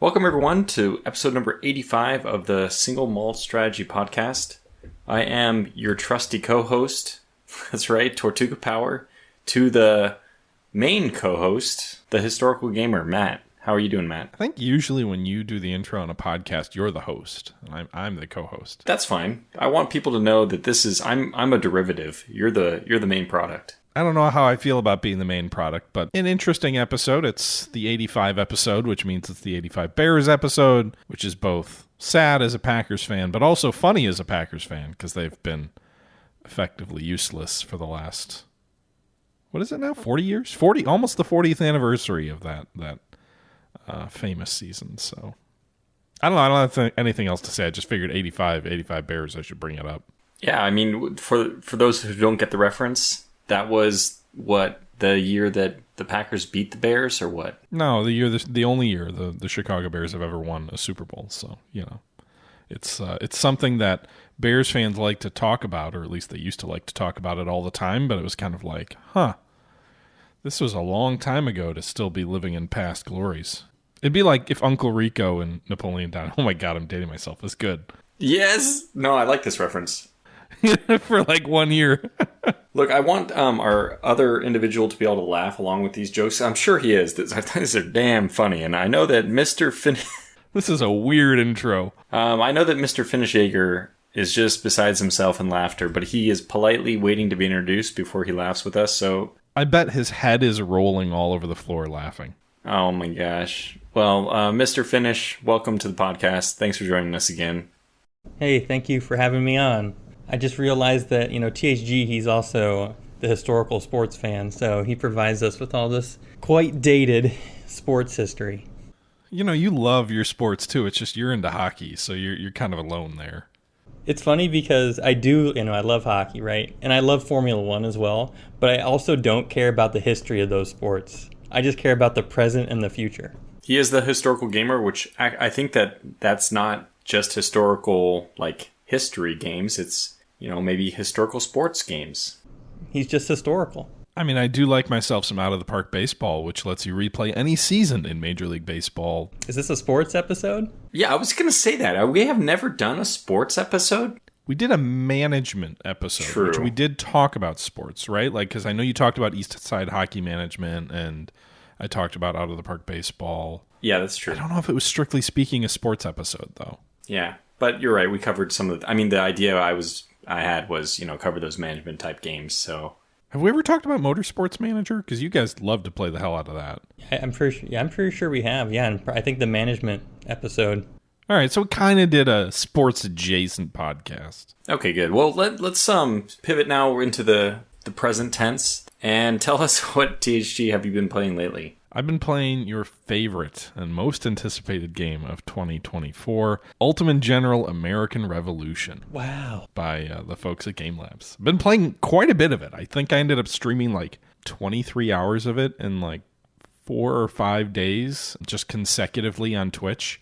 Welcome, everyone, to episode number 85 of the Single Malt Strategy podcast. I am your trusty co-host, that's right, Tortuga Power, to the main co-host, the historical gamer, Matt. How are you doing, Matt? I think usually when you do the intro on a podcast, you're the host, and I'm the co-host. That's fine. I want people to know that this is, I'm a derivative. You're the main product. I don't know how I feel about being the main product, but an interesting episode. It's the 85 episode, which means it's the 85 Bears episode, which is both sad as a Packers fan, but also funny as a Packers fan, because they've been effectively useless for the last, what is it now, 40 years? Almost the 40th anniversary of that famous season. So I don't know. I don't have anything else to say. I just figured 85 Bears, I should bring it up. Yeah, I mean, for those who don't get the reference, that was what, the year that the Packers beat the Bears, or what? No, the only year the Chicago Bears have ever won a Super Bowl. So, you know, it's something that Bears fans like to talk about, or at least they used to like to talk about it all the time. But it was kind of like, this was a long time ago to still be living in past glories. It'd be like if Uncle Rico and Napoleon Dynamite. Oh my God, I'm dating myself. It's good. Yes. No, I like this reference. For like 1 year. Look, I want our other individual to be able to laugh along with these jokes. I'm sure he is. These are damn funny. And I know that Mr. This is a weird intro. I know that Mr. Finnish Jager is just besides himself in laughter, but he is politely waiting to be introduced before he laughs with us. So I bet his head is rolling all over the floor laughing. Oh my gosh. Well, Mr. Finnish, welcome to the podcast. Thanks for joining us again. Hey, thank you for having me on. I just realized that, THG, he's also the historical sports fan, so he provides us with all this quite dated sports history. You love your sports too. It's just you're into hockey, so you're kind of alone there. It's funny because I love hockey, right? And I love Formula One as well, but I also don't care about the history of those sports. I just care about the present and the future. He is the historical gamer, which I think that's not just historical, like, history games. It's, maybe historical sports games. He's just historical. I mean, I do like myself some out-of-the-park baseball, which lets you replay any season in Major League Baseball. Is this a sports episode? Yeah, I was going to say that. We have never done a sports episode. We did a management episode, True. Which we did talk about sports, right? Like, because I know you talked about East Side hockey management, and I talked about out-of-the-park baseball. Yeah, that's true. I don't know if it was strictly speaking a sports episode, though. Yeah, but you're right. We covered some of the idea I had was, cover those management type games. So have we ever talked about Motorsports Manager? Because you guys love to play the hell out of that. I'm pretty sure we have. Yeah, and I think the management episode. All right, so we kind of did a sports adjacent podcast. Okay, good. Well, let's pivot now into the present tense and tell us what THG have you been playing lately? I've been playing your favorite and most anticipated game of 2024, Ultimate General American Revolution. Wow. By the folks at Game Labs. Been playing quite a bit of it. I think I ended up streaming like 23 hours of it in like 4 or 5 days, just consecutively on Twitch.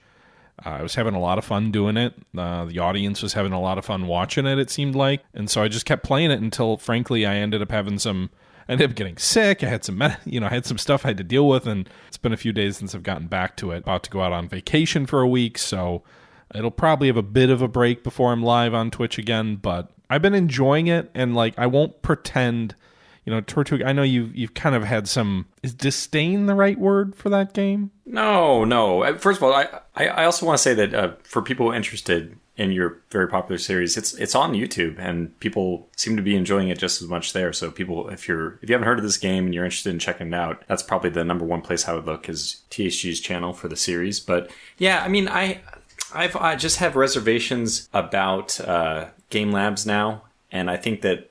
I was having a lot of fun doing it. The audience was having a lot of fun watching it seemed like. And so I just kept playing it until, frankly, I ended up getting sick. I had some stuff I had to deal with, and it's been a few days since I've gotten back to it. About to go out on vacation for a week, so it'll probably have a bit of a break before I'm live on Twitch again, but I've been enjoying it, and I won't pretend, Tortuga, I know you've kind of had some, is disdain the right word for that game? No. First of all, I also want to say that for people interested in your very popular series, it's on YouTube, and people seem to be enjoying it just as much there. So people, if you haven't heard of this game and you're interested in checking it out, that's probably the number one place I would look, is THG's channel for the series. But yeah, I mean, I just have reservations about Game Labs now, and I think that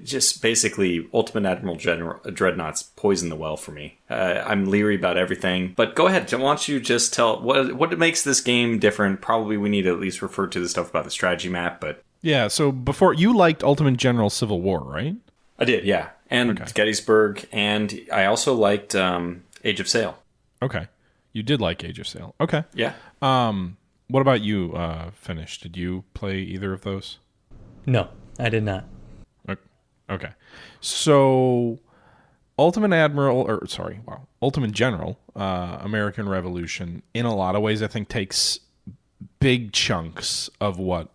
just basically Ultimate Admiral Dreadnought's poisoned the well for me. I'm leery about everything. But go ahead. Why don't you just tell what makes this game different? Probably we need to at least refer to the stuff about the strategy map. But yeah, so before, you liked Ultimate General Civil War, right? I did, yeah. And okay. Gettysburg. And I also liked Age of Sail. Okay. You did like Age of Sail. Okay. Yeah. What about you, Finnish? Did you play either of those? No, I did not. Okay. So Ultimate General, American Revolution, in a lot of ways, I think takes big chunks of what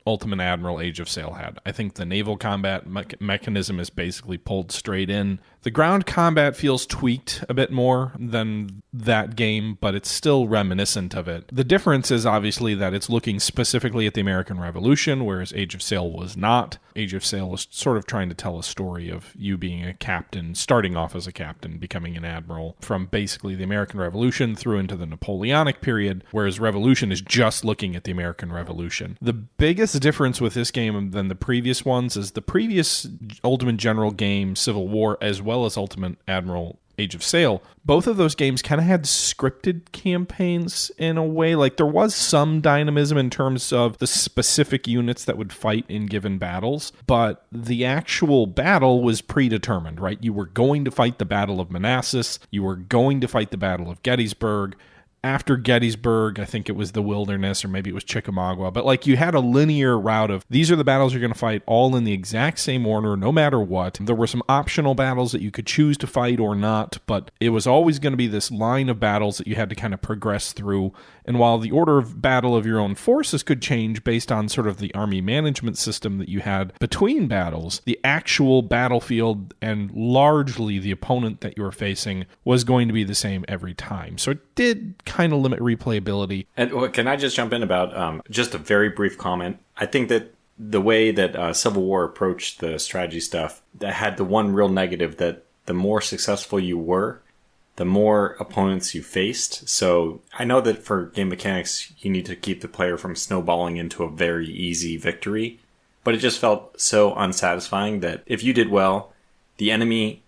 Ultimate Admiral Age of Sail had. I think the naval combat mechanism is basically pulled straight in. The ground combat feels tweaked a bit more than that game, but it's still reminiscent of it. The difference is obviously that it's looking specifically at the American Revolution, whereas Age of Sail was not. Age of Sail was sort of trying to tell a story of you being a captain, starting off as a captain, becoming an admiral, from basically the American Revolution through into the Napoleonic period, whereas Revolution is just looking at the American Revolution. The biggest difference with this game than the previous ones is the previous Ultimate General game, Civil War, as well as Ultimate Admiral Age of Sail, both of those games kind of had scripted campaigns in a way. Like, there was some dynamism in terms of the specific units that would fight in given battles, but the actual battle was predetermined, right? You were going to fight the Battle of Manassas, you were going to fight the Battle of Gettysburg. After Gettysburg, I think it was the Wilderness, or maybe it was Chickamauga, but like you had a linear route of these are the battles you're going to fight all in the exact same order, no matter what. There were some optional battles that you could choose to fight or not, but it was always going to be this line of battles that you had to kind of progress through. And while the order of battle of your own forces could change based on sort of the army management system that you had between battles, the actual battlefield and largely the opponent that you were facing was going to be the same every time. So it did kind of limit replayability. And can I just jump in about just a very brief comment? I think that the way that Civil War approached the strategy stuff, that had the one real negative that the more successful you were, the more opponents you faced. So I know that for game mechanics, you need to keep the player from snowballing into a very easy victory, but it just felt so unsatisfying that if you did well, the enemy,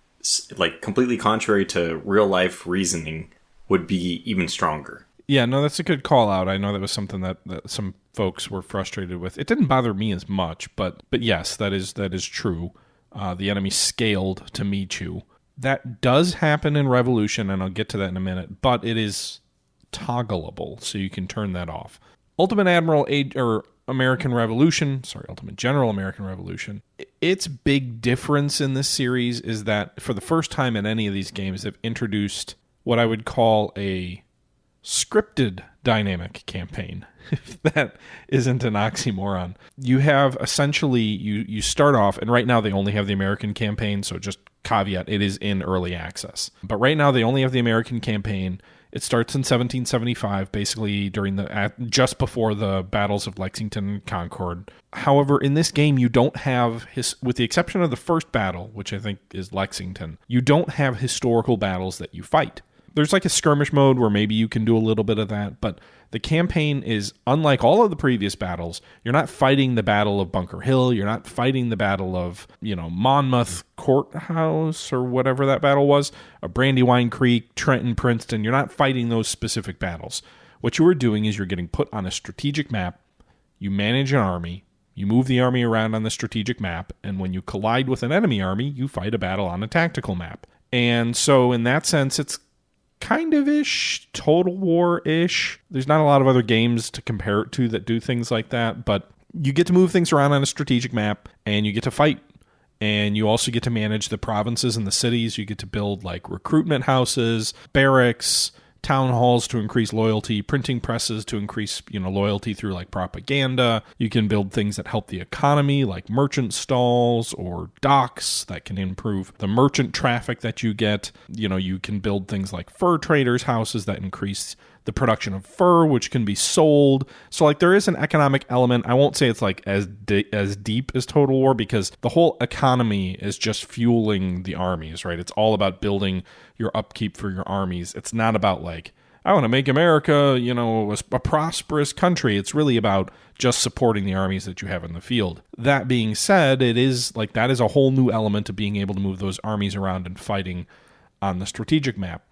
like completely contrary to real life reasoning, would be even stronger. Yeah, no, that's a good call out. I know that was something that some folks were frustrated with. It didn't bother me as much, but yes, that is true. The enemy scaled to meet you. That does happen in Revolution, and I'll get to that in a minute, but it is toggleable, so you can turn that off. Ultimate American Revolution, Ultimate General American Revolution, its big difference in this series is that for the first time in any of these games, they've introduced what I would call a scripted dynamic campaign, if that isn't an oxymoron. You have essentially, you start off, and right now they only have the American campaign, so just caveat, it is in early access. But right now they only have the American campaign. It starts in 1775, basically just before the battles of Lexington and Concord. However, in this game, you don't have, with the exception of the first battle, which I think is Lexington, you don't have historical battles that you fight. There's like a skirmish mode where maybe you can do a little bit of that, but the campaign is unlike all of the previous battles. You're not fighting the Battle of Bunker Hill. You're not fighting the Battle of, Monmouth Courthouse or whatever that battle was, or Brandywine Creek, Trenton, Princeton. You're not fighting those specific battles. What you are doing is you're getting put on a strategic map. You manage an army. You move the army around on the strategic map, and when you collide with an enemy army, you fight a battle on a tactical map. And so in that sense, it's kind of ish, Total War-ish. There's not a lot of other games to compare it to that do things like that, but you get to move things around on a strategic map, and you get to fight. And you also get to manage the provinces and the cities. You get to build like recruitment houses, barracks, town halls to increase loyalty, printing presses to increase, loyalty through like propaganda. You can build things that help the economy, like merchant stalls or docks that can improve the merchant traffic that you get. You can build things like fur traders' houses that increase the production of fur, which can be sold. So like there is an economic element. I won't say it's like as deep as Total War, because the whole economy is just fueling the armies, right? It's all about building your upkeep for your armies. It's not about like, I want to make America, a prosperous country. It's really about just supporting the armies that you have in the field. That being said, it is like that is a whole new element of being able to move those armies around and fighting on the strategic map.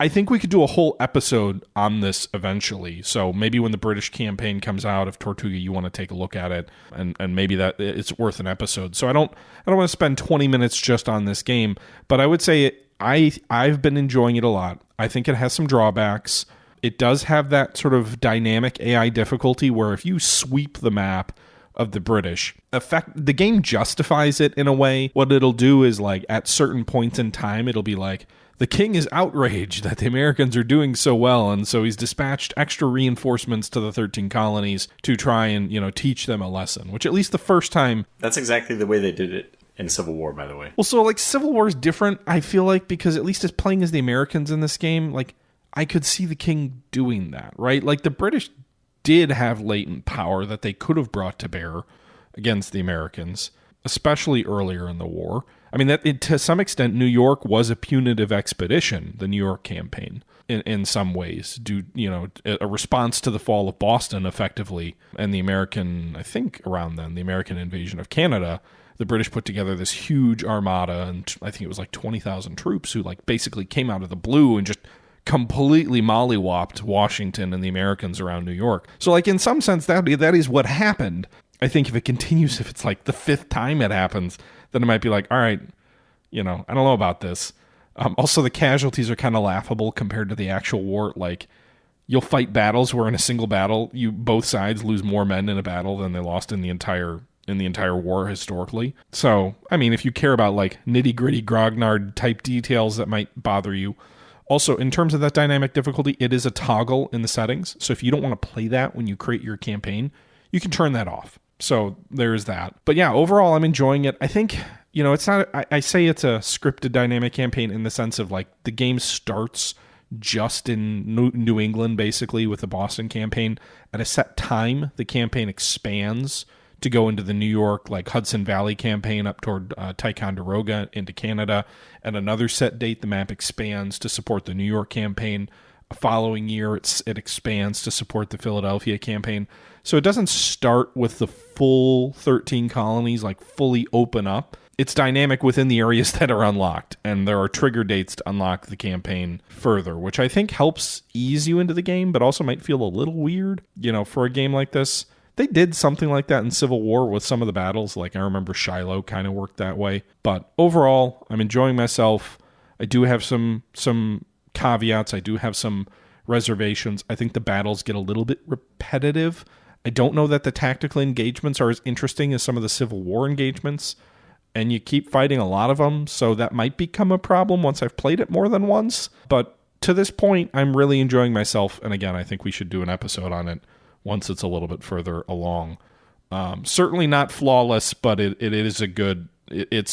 I think we could do a whole episode on this eventually. So maybe when the British campaign comes out, if Tortuga, you want to take a look at it, and maybe that it's worth an episode. So I don't want to spend 20 minutes just on this game, but I would say I've been enjoying it a lot. I think it has some drawbacks. It does have that sort of dynamic AI difficulty where if you sweep the map of the British. The game justifies it in a way. What it'll do is, like, at certain points in time, it'll be like, the king is outraged that the Americans are doing so well, and so he's dispatched extra reinforcements to the 13 colonies to try and, teach them a lesson, which at least the first time... That's exactly the way they did it in Civil War, by the way. Well, so, like, Civil War is different, I feel like, because at least as playing as the Americans in this game, like, I could see the king doing that, right? Like, the British did have latent power that they could have brought to bear against the Americans, especially earlier in the war. I mean, to some extent, New York was a punitive expedition, the New York campaign, in some ways, a response to the fall of Boston, effectively, and the American, I think around then, the American invasion of Canada. The British put together this huge armada, and I think it was like 20,000 troops who, like, basically came out of the blue and just completely mollywopped Washington and the Americans around New York. So, like, in some sense, that is what happened. I think if it continues, if it's like the fifth time it happens, then it might be like, all right, I don't know about this. Also, the casualties are kind of laughable compared to the actual war. Like, you'll fight battles where in a single battle, both sides lose more men in a battle than they lost in the entire war historically. So, I mean, if you care about, like, nitty-gritty grognard type details that might bother you. Also, in terms of that dynamic difficulty, it is a toggle in the settings. So if you don't want to play that when you create your campaign, you can turn that off. So there's that. But yeah, overall, I'm enjoying it. I think, it's not, I say it's a scripted dynamic campaign in the sense of, like, the game starts just in New England, basically, with the Boston campaign. At a set time, the campaign expands to go into the New York, like, Hudson Valley campaign up toward Ticonderoga into Canada. At another set date, the map expands to support the New York campaign. A following year, it expands to support the Philadelphia campaign. So it doesn't start with the full 13 colonies, like, fully open up. It's dynamic within the areas that are unlocked, and there are trigger dates to unlock the campaign further, which I think helps ease you into the game, but also might feel a little weird, for a game like this. They did something like that in Civil War with some of the battles. Like, I remember Shiloh kind of worked that way. But overall, I'm enjoying myself. I do have some caveats. I do have some reservations. I think the battles get a little bit repetitive. I don't know that the tactical engagements are as interesting as some of the Civil War engagements. And you keep fighting a lot of them, so that might become a problem once I've played it more than once. But to this point, I'm really enjoying myself. And again, I think we should do an episode on it once it's a little bit further along. Certainly not flawless, but it is a good...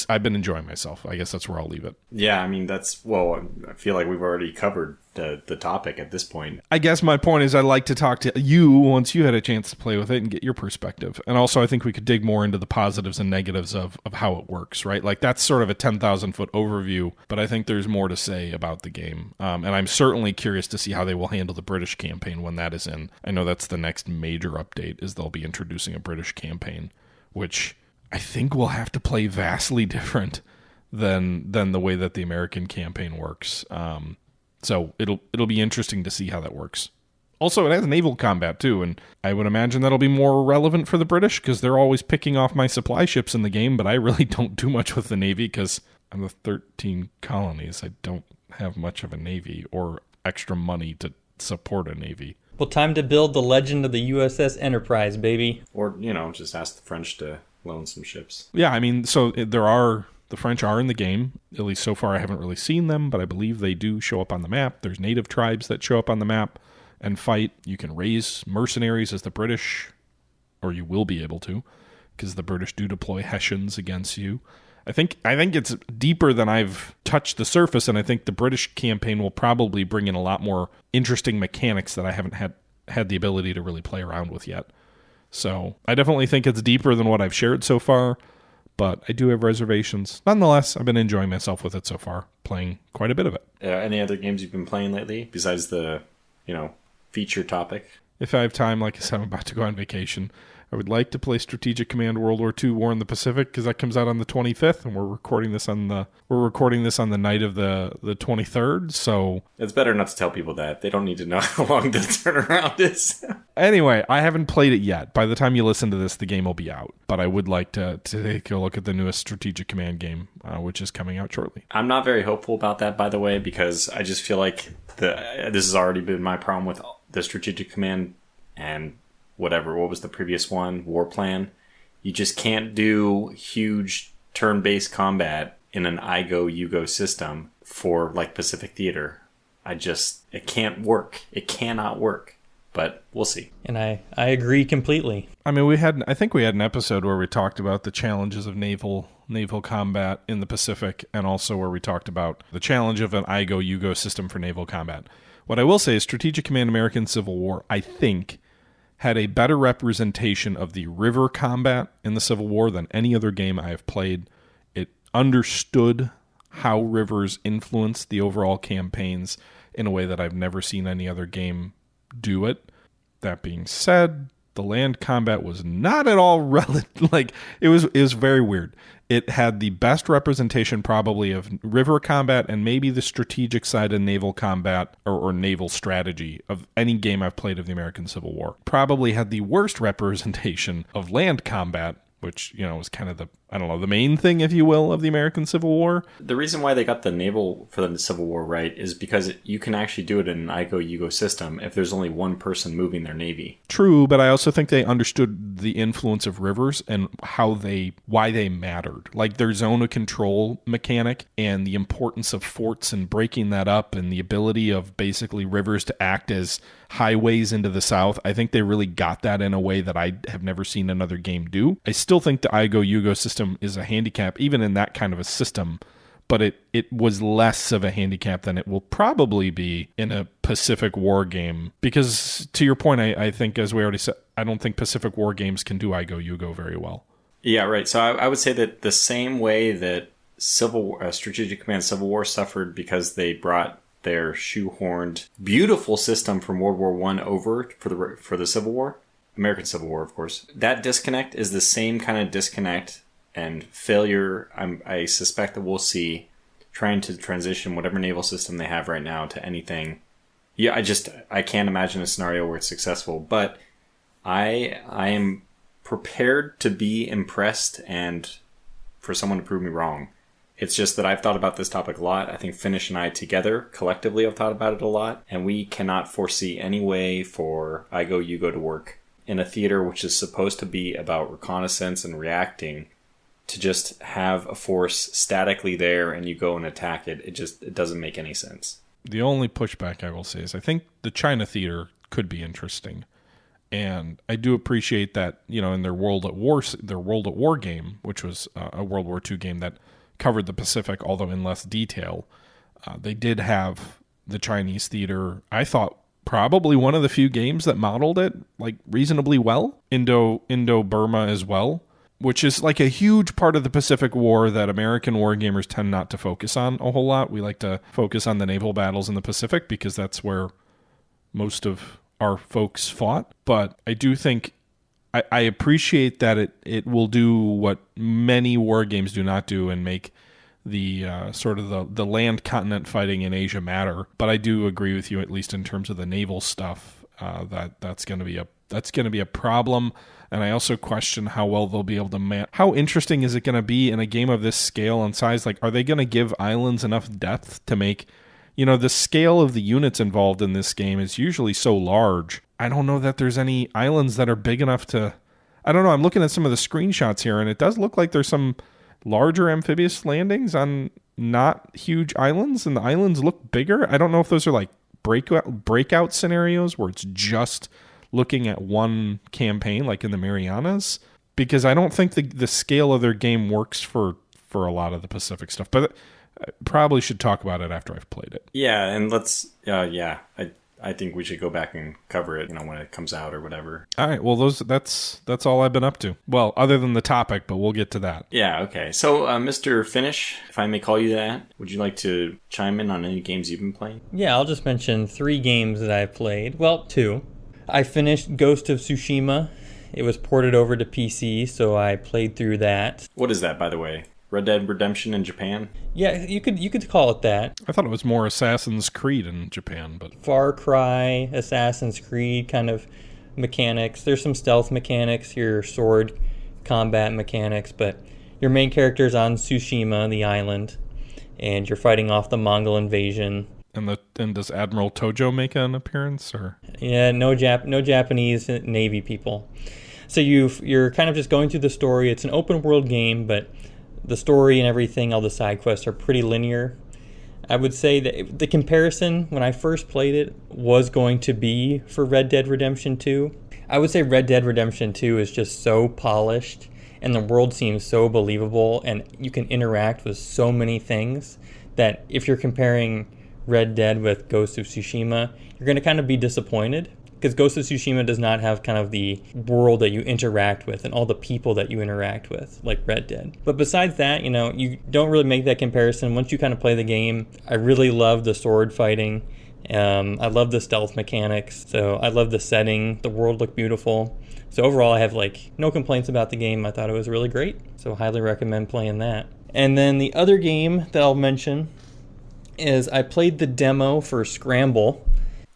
I've been enjoying myself. I guess that's where I'll leave it. Yeah, I mean, I feel like we've already covered the topic at this point. I guess my point is I'd like to talk to you once you had a chance to play with it and get your perspective. And also, I think we could dig more into the positives and negatives of how it works, right? Like, that's sort of a 10,000-foot overview, but I think there's more to say about the game. And I'm certainly curious to see how they will handle the British campaign when that is in. I know that's the next major update, is they'll be introducing a British campaign, which I think will have to play vastly different than the way that the American campaign works. So it'll be interesting to see how that works. Also, it has naval combat too, and I would imagine that'll be more relevant for the British because they're always picking off my supply ships in the game, but I really don't do much with the Navy because I'm the 13 colonies. I don't have much of a Navy or extra money to support a Navy. Well, time to build the legend of the USS Enterprise, baby. Or, just ask the French to loan some ships. Yeah, I mean, so the French are in the game. At least so far I haven't really seen them, but I believe they do show up on the map. There's native tribes that show up on the map and fight. You can raise mercenaries as the British, or you will be able to, because the British do deploy Hessians against you. I think it's deeper than I've touched the surface, and I think the British campaign will probably bring in a lot more interesting mechanics that I haven't had the ability to really play around with yet. So I definitely think it's deeper than what I've shared so far, but I do have reservations. Nonetheless, I've been enjoying myself with it so far, playing quite a bit of it. Any other games you've been playing lately besides the, feature topic? If I have time, like I said, I'm about to go on vacation. I would like to play Strategic Command World War II War in the Pacific because that comes out on the 25th, and we're recording this on the night of the 23rd. So it's better not to tell people that. They don't need to know how long the turnaround is. Anyway, I haven't played it yet. By the time you listen to this, the game will be out. But I would like to take a look at the newest Strategic Command game, which is coming out shortly. I'm not very hopeful about that, by the way, because I just feel like this has already been my problem with the Strategic Command and what was the previous one, War Plan, You just can't do huge turn-based combat in an I go, you go system for like Pacific Theater. It can't work. It cannot work. But we'll see. And I agree completely. I mean, I think we had an episode where we talked about the challenges of naval combat in the Pacific, and also where we talked about the challenge of an I go, you go system for naval combat. What I will say is Strategic Command American Civil War, I think, had a better representation of the river combat in the Civil War than any other game I have played. It understood how rivers influence the overall campaigns in a way that I've never seen any other game do it. That being said, the land combat was not at all like it was very weird. It had the best representation probably of river combat and maybe the strategic side of naval combat or naval strategy of any game I've played of the American Civil War. Probably had the worst representation of land combat, which, was kind of the main thing, if you will, of the American Civil War. The reason why they got the naval for the Civil War right is because you can actually do it in an I go, you go system if there's only one person moving their navy. True, but I also think they understood the influence of rivers and why they mattered. Like their zone of control mechanic and the importance of forts and breaking that up and the ability of basically rivers to act as highways into the south. I think they really got that in a way that I have never seen another game do. I still think the I go, you go system is a handicap, even in that kind of a system, but it was less of a handicap than it will probably be in a Pacific War game. Because to your point, I think, as we already said, I don't think Pacific War games can do I go, you go very well. Yeah, right. So I would say that the same way that Strategic Command Civil War suffered because they brought their shoehorned, beautiful system from World War I over for the Civil War, American Civil War, of course. That disconnect is the same kind of disconnect and failure I suspect that we'll see trying to transition whatever naval system they have right now to anything. Yeah, I can't imagine a scenario where it's successful, but I am prepared to be impressed and for someone to prove me wrong. It's just that I've thought about this topic a lot. I think Finnish and I together, collectively, have thought about it a lot, and we cannot foresee any way for I go, you go to work in a theater which is supposed to be about reconnaissance and reacting, to just have a force statically there and you go and attack it. It doesn't make any sense. The only pushback I will say is I think the China theater could be interesting. And I do appreciate that, in their World at War game, which was a World War II game that covered the Pacific, although in less detail, they did have the Chinese theater, I thought, probably one of the few games that modeled it like reasonably well. Indo-Burma as well, which is like a huge part of the Pacific War that American wargamers tend not to focus on a whole lot. We like to focus on the naval battles in the Pacific because that's where most of our folks fought. But I do think I appreciate that it will do what many war games do not do and make the sort of the land continent fighting in Asia matter. But I do agree with you, at least in terms of the naval stuff, that's going to be a problem. And I also question how well they'll be able to how interesting is it going to be in a game of this scale and size? Like, are they going to give islands enough depth to make, the scale of the units involved in this game is usually so large. I don't know that there's any islands that are big enough to, I don't know. I'm looking at some of the screenshots here and it does look like there's some larger amphibious landings on not huge islands, and the islands look bigger. I don't know if those are like breakout scenarios where it's just looking at one campaign like in the Marianas, because I don't think the scale of their game works for a lot of the Pacific stuff. But I probably should talk about it after I've played it. Yeah, and let's I think we should go back and cover it, when it comes out or whatever. All right, well that's all I've been up to. Well, other than the topic, but we'll get to that. Yeah, okay. So, Mr. Finnish, if I may call you that, would you like to chime in on any games you've been playing? Yeah, I'll just mention 3 games that I've played. Well, 2. I finished Ghost of Tsushima. It was ported over to PC, so I played through that. What is that, by the way? Red Dead Redemption in Japan? Yeah, you could call it that. I thought it was more Assassin's Creed in Japan, but Far Cry, Assassin's Creed kind of mechanics. There's some stealth mechanics, your sword combat mechanics, but your main character's on Tsushima, the island, and you're fighting off the Mongol invasion. And does Admiral Tojo make an appearance, or? Yeah, no Japanese Navy people. So you're kind of just going through the story. It's an open world game, but the story and everything, all the side quests are pretty linear. I would say that the comparison when I first played it was going to be for Red Dead Redemption 2. I would say Red Dead Redemption 2 is just so polished and the world seems so believable and you can interact with so many things that if you're comparing Red Dead with Ghost of Tsushima, you're going to kind of be disappointed because Ghost of Tsushima does not have kind of the world that you interact with and all the people that you interact with like Red Dead. But besides that, you don't really make that comparison. Once you kind of play the game, I really love the sword fighting. I love the stealth mechanics. So I love the setting. The world looked beautiful. So overall, I have no complaints about the game. I thought it was really great. So highly recommend playing that. And then the other game that I'll mention is I played the demo for Scramble.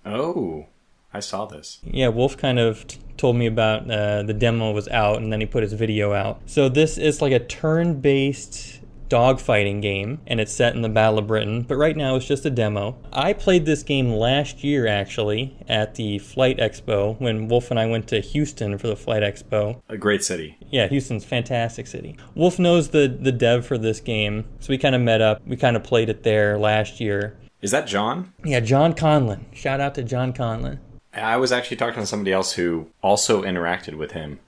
Oh, I saw this. Yeah, Wolf kind of told me about the demo was out, and then he put his video out. So this is like a turn-based dogfighting game, and it's set in the Battle of Britain, but right now it's just a demo. I played this game last year, actually, at the Flight Expo, when Wolf and I went to Houston for the Flight Expo. A great city. Yeah, Houston's a fantastic city. Wolf knows the dev for this game, so we kind of met up. We kind of played it there last year. Is that John? Yeah, John Conlon. Shout out to John Conlon. I was actually talking to somebody else who also interacted with him.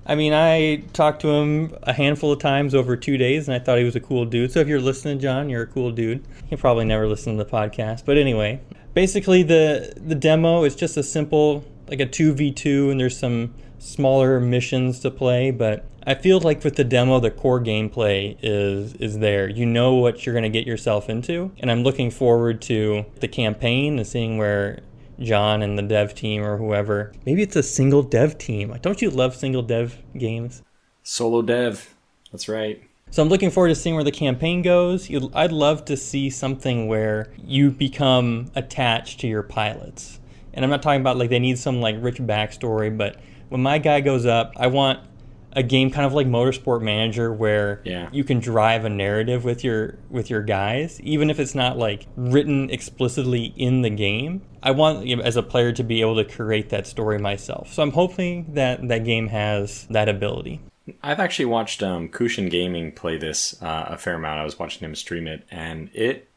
I mean, I talked to him a handful of times over 2 days, and I thought he was a cool dude. So if you're listening, John, you're a cool dude. He'll probably never listen to the podcast. But anyway, basically the demo is just a simple, like a 2v2, and there's some smaller missions to play. But I feel like with the demo, the core gameplay is there. You know what you're going to get yourself into. And I'm looking forward to the campaign and seeing where John and the dev team or whoever. Maybe it's a single dev team. Don't you love single dev games? Solo dev. That's right. So I'm looking forward to seeing where the campaign goes. I'd love to see something where you become attached to your pilots. And I'm not talking about they need some rich backstory, but when my guy goes up, I want a game kind of like Motorsport Manager where you can drive a narrative with your guys, even if it's not written explicitly in the game. I want as a player to be able to create that story myself. So I'm hoping that that game has that ability. I've actually watched Kushin Gaming play this a fair amount. I was watching him stream it, and it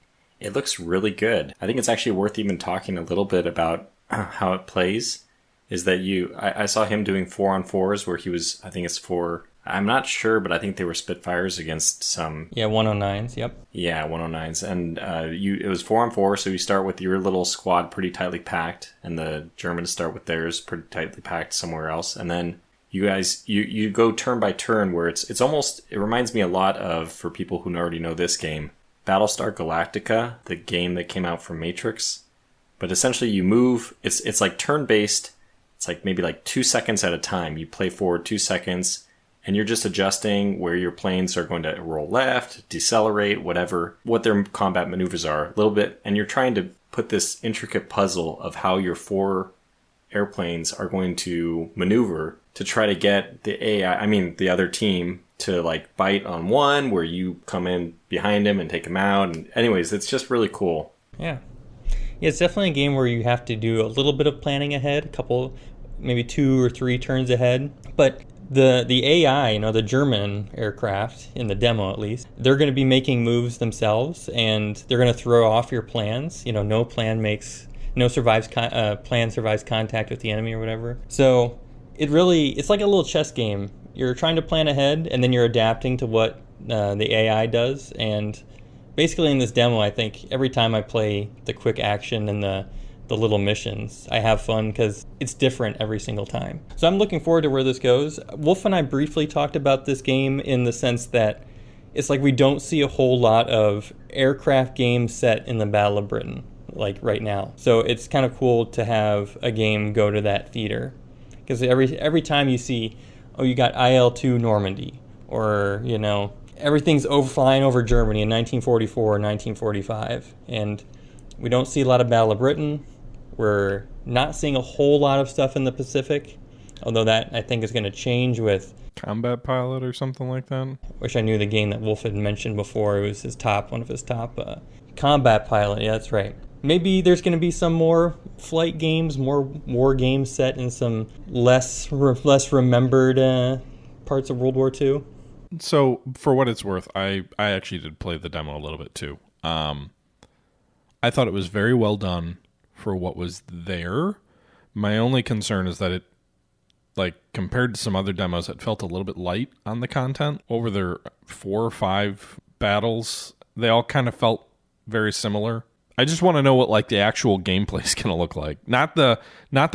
looks really good. I think it's actually worth even talking a little bit about how it plays. Is that I saw him doing 4-on-4s where he was, I think it's 4, I'm not sure, but I think they were Spitfires against some... Yeah, 109s, yep. Yeah, 109s. And it was 4-on-4, so you start with your little squad pretty tightly packed, and the Germans start with theirs pretty tightly packed somewhere else. And then you guys, you go turn by turn where it reminds me a lot of, for people who already know this game, Battlestar Galactica, the game that came out from Matrix. But essentially you move, it's like turn-based. It's maybe 2 seconds at a time. You play forward 2 seconds, and you're just adjusting where your planes are going to roll left, decelerate, what their combat maneuvers are a little bit. And you're trying to put this intricate puzzle of how your 4 airplanes are going to maneuver to try to get the other team to bite on one where you come in behind him and take him out. And anyways, it's just really cool. Yeah. Yeah, it's definitely a game where you have to do a little bit of planning ahead, a couple, maybe 2 or 3 turns ahead. But the AI, the German aircraft, in the demo at least, they're going to be making moves themselves, and they're going to throw off your plans. No plan survives contact with the enemy or whatever. So it's like a little chess game. You're trying to plan ahead, and then you're adapting to what the AI does, and basically in this demo, I think every time I play the quick action and the little missions, I have fun because it's different every single time. So I'm looking forward to where this goes. Wolf and I briefly talked about this game in the sense that it's we don't see a whole lot of aircraft games set in the Battle of Britain right now. So it's kind of cool to have a game go to that theater because every time you see, you got IL-2 Normandy, or everything's flying over Germany in 1944 or 1945, and we don't see a lot of Battle of Britain. We're not seeing a whole lot of stuff in the Pacific, although that I think is going to change with Combat Pilot or something like that. Wish I knew the game that Wolf had mentioned before. It was one of his top Combat Pilot. Yeah, that's right. Maybe there's going to be some more flight games, more war games set in some less remembered parts of World War II. So, for what it's worth, I actually did play the demo a little bit too. I thought it was very well done for what was there. My only concern is that it, like, compared to some other demos, it felt a little bit light on the content. Over their 4 or 5 battles, they all kind of felt very similar. I just want to know what, like, the actual gameplay is going to look like. Not the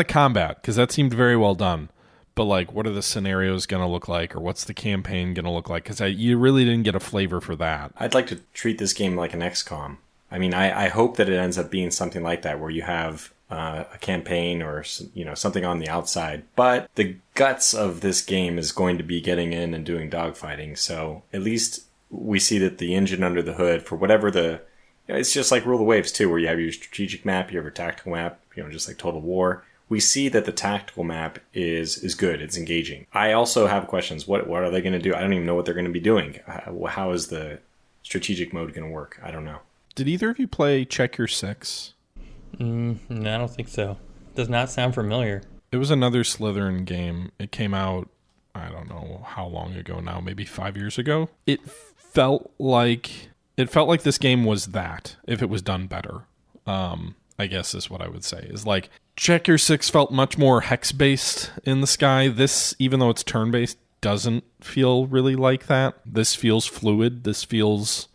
combat, because that seemed very well done. But, like, what are the scenarios going to look like, or what's the campaign going to look like? Because you really didn't get a flavor for that. I'd like to treat this game like an XCOM. I mean, I hope that it ends up being something like that, where you have a campaign or, you know, something on the outside. But the guts of this game is going to be getting in and doing dogfighting. So at least we see that the engine under the hood for whatever it's just like Rule of Waves too, where you have your strategic map, you have your tactical map, you know, just like Total War. We see that the tactical map is good. It's engaging. I also have questions. What are they going to do? I don't even know what they're going to be doing. How is the strategic mode going to work? I don't know. Did either of you play Check Your Six? No, I don't think so. Does not sound familiar. It was another Slytherin game. It came out, I don't know how long ago now, maybe 5 years ago. It felt like this game was that, if it was done better. I guess is what I would say. Is like, Check Your Six felt much more hex-based in the sky. This, even though it's turn-based, doesn't feel really like that. This feels fluid. This feels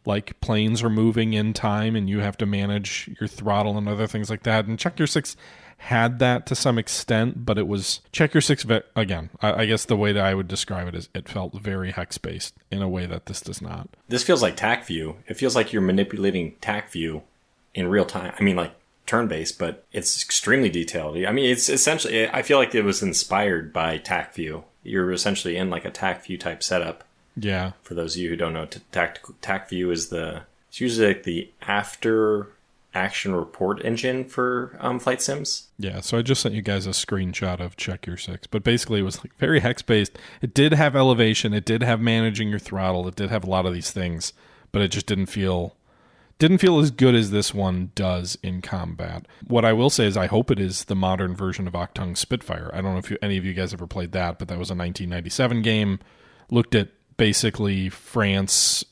like planes are moving in time and you have to manage your throttle and other things like that. And Check Your Six had that to some extent, but it was Check Your Six, again, I guess the way that I would describe it is it felt very hex-based in a way that this does not. This feels like TAC view. It feels like you're manipulating TAC view in real time. I mean, like turn-based, but it's extremely detailed. I mean, it's essentially, I feel like it was inspired by TAC view. You're essentially in like a TAC view type setup. Yeah. For those of you who don't know, TAC view is it's usually like the after action report engine for flight sims. Yeah, so I just sent you guys a screenshot of Check Your Six, but basically it was like very hex-based. It did have elevation, it did have managing your throttle, it did have a lot of these things, but it just didn't feel as good as this one does in combat. What I will say is I hope it is the modern version of Octung Spitfire. I don't know if any of you guys ever played that, but that was a 1997 game. Looked at basically France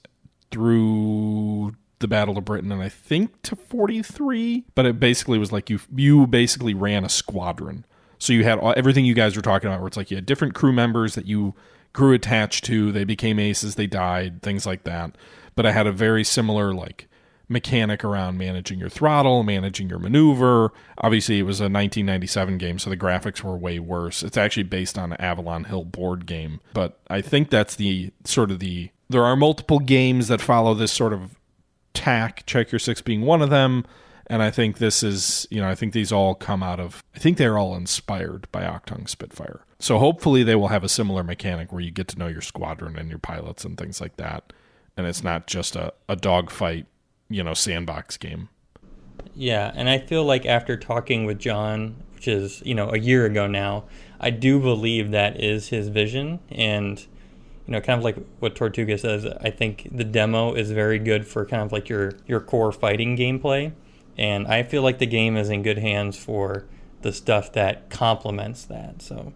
through the Battle of Britain and I think to 43, but it basically was like you basically ran a squadron. So you had everything you guys were talking about, where it's like you had different crew members that you grew attached to, they became aces, they died, things like that. But I had a very similar like mechanic around managing your throttle, managing your maneuver. Obviously it was a 1997 game, so the graphics were way worse. It's actually based on an Avalon Hill board game, but I think that's there are multiple games that follow this sort of tack, Check Your Six being one of them, and I think this is, I think these all come out of, I think they're all inspired by Octung Spitfire. So hopefully they will have a similar mechanic where you get to know your squadron and your pilots and things like that, and it's not just a dogfight, sandbox game. Yeah, and I feel like after talking with John, which is, a year ago now, I do believe that is his vision. And, kind of like what Tortuga says, I think the demo is very good for kind of like your core fighting gameplay. And I feel like the game is in good hands for the stuff that complements that. So,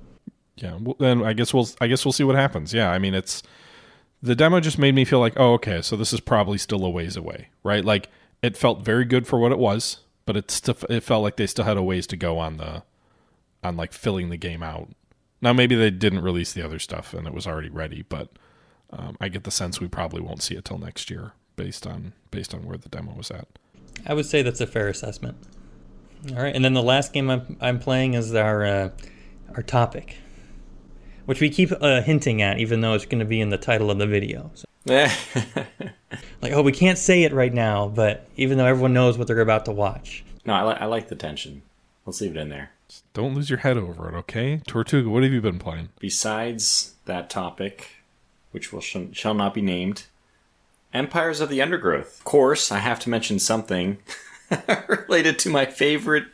yeah, well, then I guess we'll see what happens. Yeah, I mean, the demo just made me feel like, oh, okay, so this is probably still a ways away, right? Like, it felt very good for what it was, but it felt like they still had a ways to go on like filling the game out. Now, maybe they didn't release the other stuff and it was already ready, but I get the sense we probably won't see it till next year based on where the demo was at. I would say that's a fair assessment. All right, and then the last game I'm playing is our topic, which we keep hinting at, even though it's going to be in the title of the video. So. Like, we can't say it right now, but even though everyone knows what they're about to watch. No, I like the tension. Let's leave it in there. Just don't lose your head over it, okay? Tortuga, what have you been playing? Besides that topic, which shall not be named, Empires of the Undergrowth. Of course, I have to mention something related to my favorite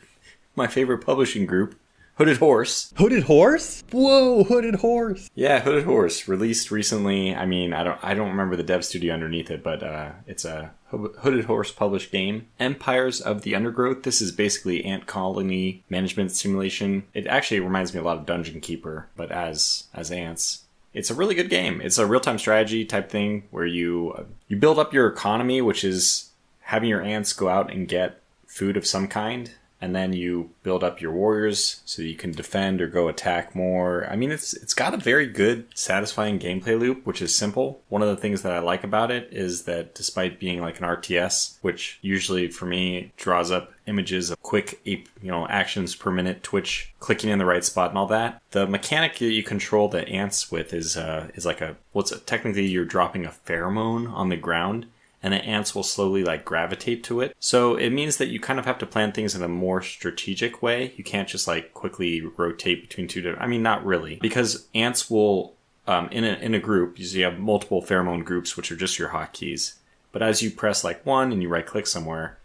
publishing group, Hooded Horse. Hooded Horse? Whoa, Hooded Horse. Yeah, Hooded Horse released recently. I mean, I don't remember the dev studio underneath it, but it's a Hooded Horse published game, Empires of the Undergrowth. This is basically ant colony management simulation. It actually reminds me a lot of Dungeon Keeper, but as ants. It's a really good game. It's a real-time strategy type thing where you build up your economy, which is having your ants go out and get food of some kind. And then you build up your warriors so you can defend or go attack more. I mean, it's got a very good, satisfying gameplay loop, which is simple. One of the things that I like about it is that despite being like an RTS, which usually for me draws up images of quick, actions per minute, twitch, clicking in the right spot and all that, the mechanic that you control the ants with is like technically you're dropping a pheromone on the ground. And the ants will slowly gravitate to it. So it means that you kind of have to plan things in a more strategic way. You can't just quickly rotate between two different... I mean, not really. Because ants will, in a group, you have multiple pheromone groups, which are just your hotkeys. But as you press one and you right click somewhere,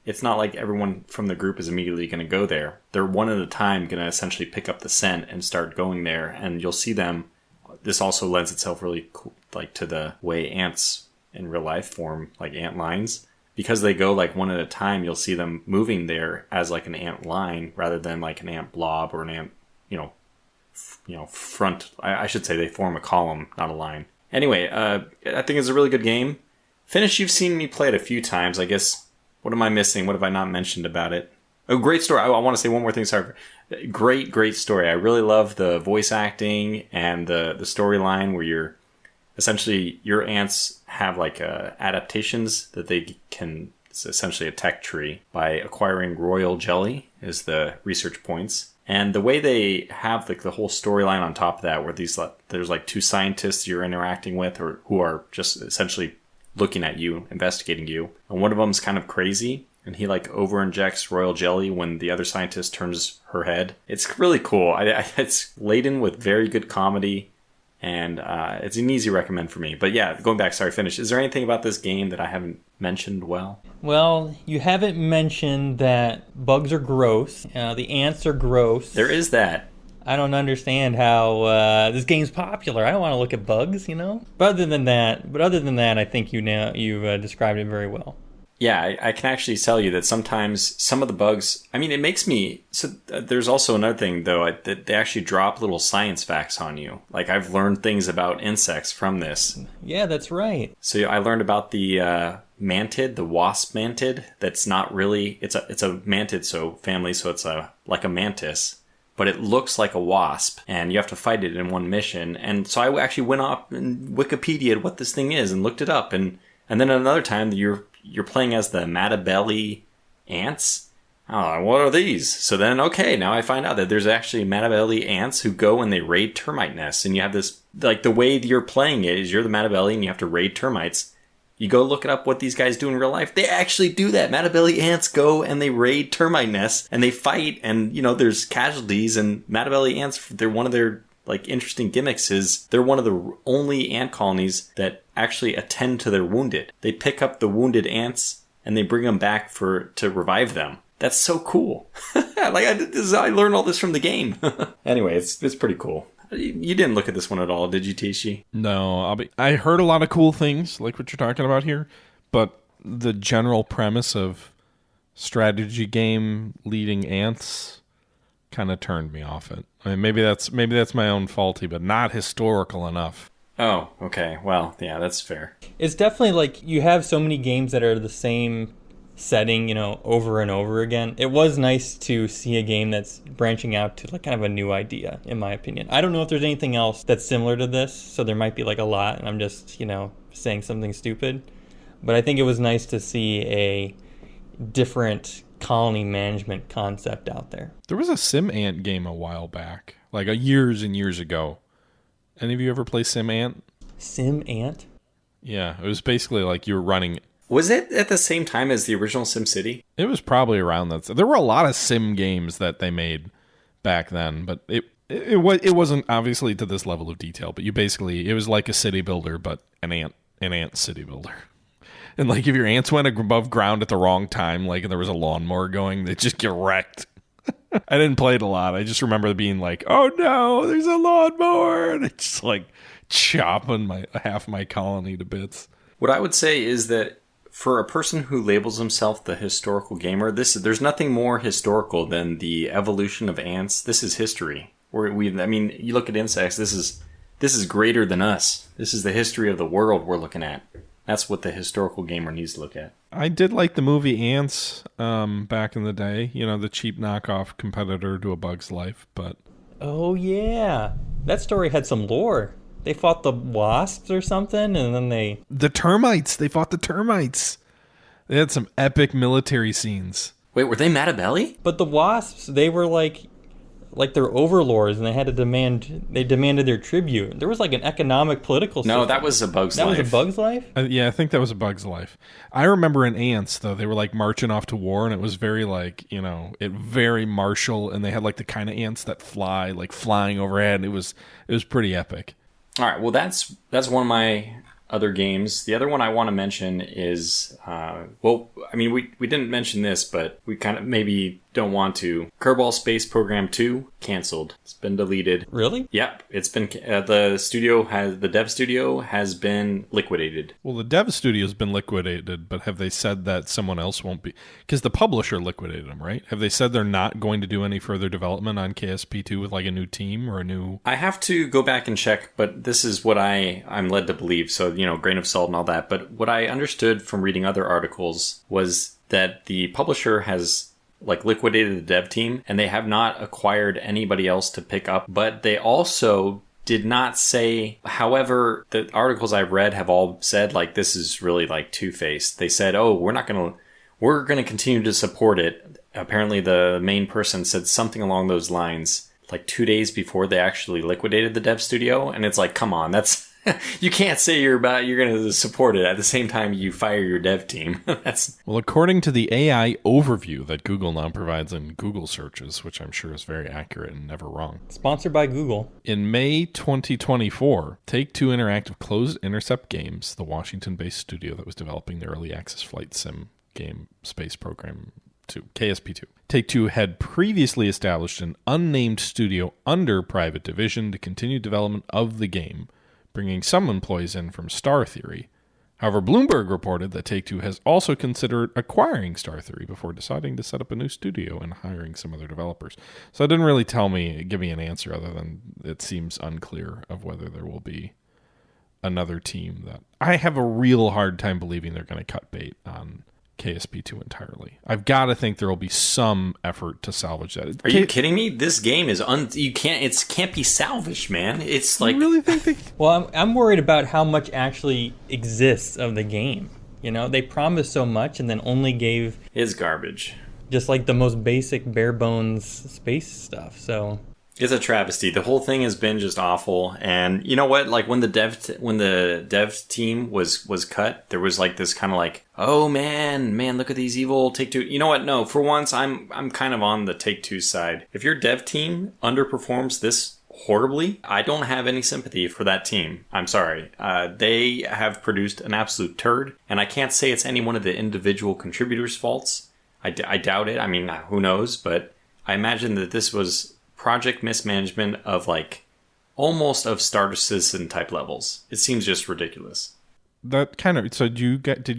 it's not like everyone from the group is immediately going to go there. They're one at a time going to essentially pick up the scent and start going there. And you'll see them... This also lends itself really cool, to the way ants... in real life form ant lines, because they go one at a time. You'll see them moving there as an ant line rather than an ant blob or an ant front. I should say they form a column, not a line. Anyway, I think it's a really good game. Finnish, you've seen me play it a few times. I guess, what am I missing? What have I not mentioned about it? Oh, great story. I want to say one more thing. Sorry. Great story. I really love the voice acting and the storyline where you're essentially, your ants have adaptations that they can. It's essentially a tech tree by acquiring royal jelly is the research points. And the way they have the whole storyline on top of that, where there's two scientists you're interacting with, or who are just essentially looking at you, investigating you, and one of them's kind of crazy, and he over injects royal jelly when the other scientist turns her head. It's really cool. It's laden with very good comedy. And it's an easy recommend for me. But yeah, going back, sorry, Finnish. Is there anything about this game that I haven't mentioned well? Well, you haven't mentioned that bugs are gross. The ants are gross. There is that. I don't understand how this game's popular. I don't want to look at bugs, But other than that, I think you've described it very well. Yeah, I can actually tell you that sometimes some of the bugs... I mean, it makes me... So there's also another thing, though, that they actually drop little science facts on you. I've learned things about insects from this. Yeah, that's right. So I learned about the mantid, the wasp mantid. That's not really... It's a mantid family, so it's like a mantis. But it looks like a wasp, and you have to fight it in one mission. And so I actually went up and Wikipedia'd what this thing is and looked it up. And then another time, you're playing as the Matabele ants. Oh, what are these? So then, okay, now I find out that there's actually Matabele ants who go and they raid termite nests. And you have this, the way you're playing it is you're the Matabele and you have to raid termites. You go look it up what these guys do in real life. They actually do that. Matabele ants go and they raid termite nests and they fight. And, there's casualties. And Matabele ants, they're one of their interesting gimmicks is they're one of the only ant colonies that actually attend to their wounded. They pick up the wounded ants and they bring them back to revive them. That's so cool. I learned all this from the game. Anyway, it's pretty cool. You didn't look at this one at all, did you, Tishi? No, I heard a lot of cool things, like what you're talking about here, but the general premise of strategy game leading ants kind of turned me off it. I mean, maybe that's my own faulty, but not historical enough. Oh, okay. Well, yeah, that's fair. It's definitely you have so many games that are the same setting, over and over again. It was nice to see a game that's branching out to kind of a new idea, in my opinion. I don't know if there's anything else that's similar to this, so there might be a lot, and I'm just, saying something stupid. But I think it was nice to see a different colony management concept out there. There was a Sim Ant game a while back, years and years ago. Any of you ever play Sim Ant? Sim Ant? Yeah, it was basically you were running. Was it at the same time as the original SimCity? It was probably around that. There were a lot of sim games that they made back then, but it wasn't obviously to this level of detail. But it was like a city builder, but an ant city builder. And if your ants went above ground at the wrong time, and there was a lawnmower going, they'd just get wrecked. I didn't play it a lot. I just remember being oh no, there's a lawnmower, and it's just chopping half my colony to bits. What I would say is that for a person who labels himself the historical gamer, there's nothing more historical than the evolution of ants. This is history. I mean, you look at insects. This is greater than us. This is the history of the world we're looking at. That's what the historical gamer needs to look at. I did like the movie Ants back in the day. You know, the cheap knockoff competitor to A Bug's Life. But Oh, yeah. That story had some lore. They fought the wasps or something, and then the termites. They fought the termites. They had some epic military scenes. Wait, were they Matabelli? But the wasps, they were like their overlords, and they demanded their tribute. There was like an economic, political system. No, that was A Bug's Life. That was A Bug's Life? Yeah, I think that was A Bug's Life. I remember in Ants, though, they were like marching off to war, and it was very like, you know, very martial, and they had like the kind of ants that fly, like flying overhead. It was pretty epic. All right, well, that's one of my other games. The other one I want to mention is, we didn't mention this, but we kind of maybe don't want to. Kerbal Space Program 2 canceled. It's been deleted. Really? Yep, it's been the dev studio has been liquidated. Well, the dev studio's been liquidated, but have they said that someone else won't be? Because the publisher liquidated them, right? Have they said they're not going to do any further development on KSP2 with like a new team or a new? I have to go back and check, but this is what I'm led to believe. So, you know, grain of salt and all that. But what I understood from reading other articles was that the publisher has like liquidated the dev team, and they have not acquired anybody else to pick up. But they also did not say, however, the articles I've read have all said like this is really like two-faced. They said, oh, we're going to continue to support it. Apparently the main person said something along those lines like 2 days before they actually liquidated the dev studio. And it's like, come on, that's you can't say you're going to support it at the same time you fire your dev team. Well, according to the AI overview that Google now provides in Google searches, which I'm sure is very accurate and never wrong. Sponsored by Google. In May 2024, Take-Two Interactive closed Intercept Games, the Washington-based studio that was developing the early access flight sim game Space Program 2, KSP2. Take-Two had previously established an unnamed studio under private division to continue development of the game, bringing some employees in from Star Theory. However, Bloomberg reported that Take-Two has also considered acquiring Star Theory before deciding to set up a new studio and hiring some other developers. So it didn't really give me an answer other than it seems unclear of whether there will be another team that I have a real hard time believing they're going to cut bait on KSP2 entirely. I've got to think there will be some effort to salvage that. Are you kidding me? This game is can't be salvaged, man. It's like, you really think they? Well, I'm worried about how much actually exists of the game. You know, they promised so much and then only gave it's garbage. Just like the most basic bare bones space stuff. So it's a travesty. The whole thing has been just awful. And you know what? Like when the dev team was cut, there was like this kind of like, oh man, look at these evil Take-Two. You know what? No, for once, I'm kind of on the Take-Two side. If your dev team underperforms this horribly, I don't have any sympathy for that team. I'm sorry. They have produced an absolute turd, and I can't say it's any one of the individual contributors' faults. I doubt it. I mean, who knows? But I imagine that this was project mismanagement of like almost of Star Citizen type levels. It seems just ridiculous. That kind of. So did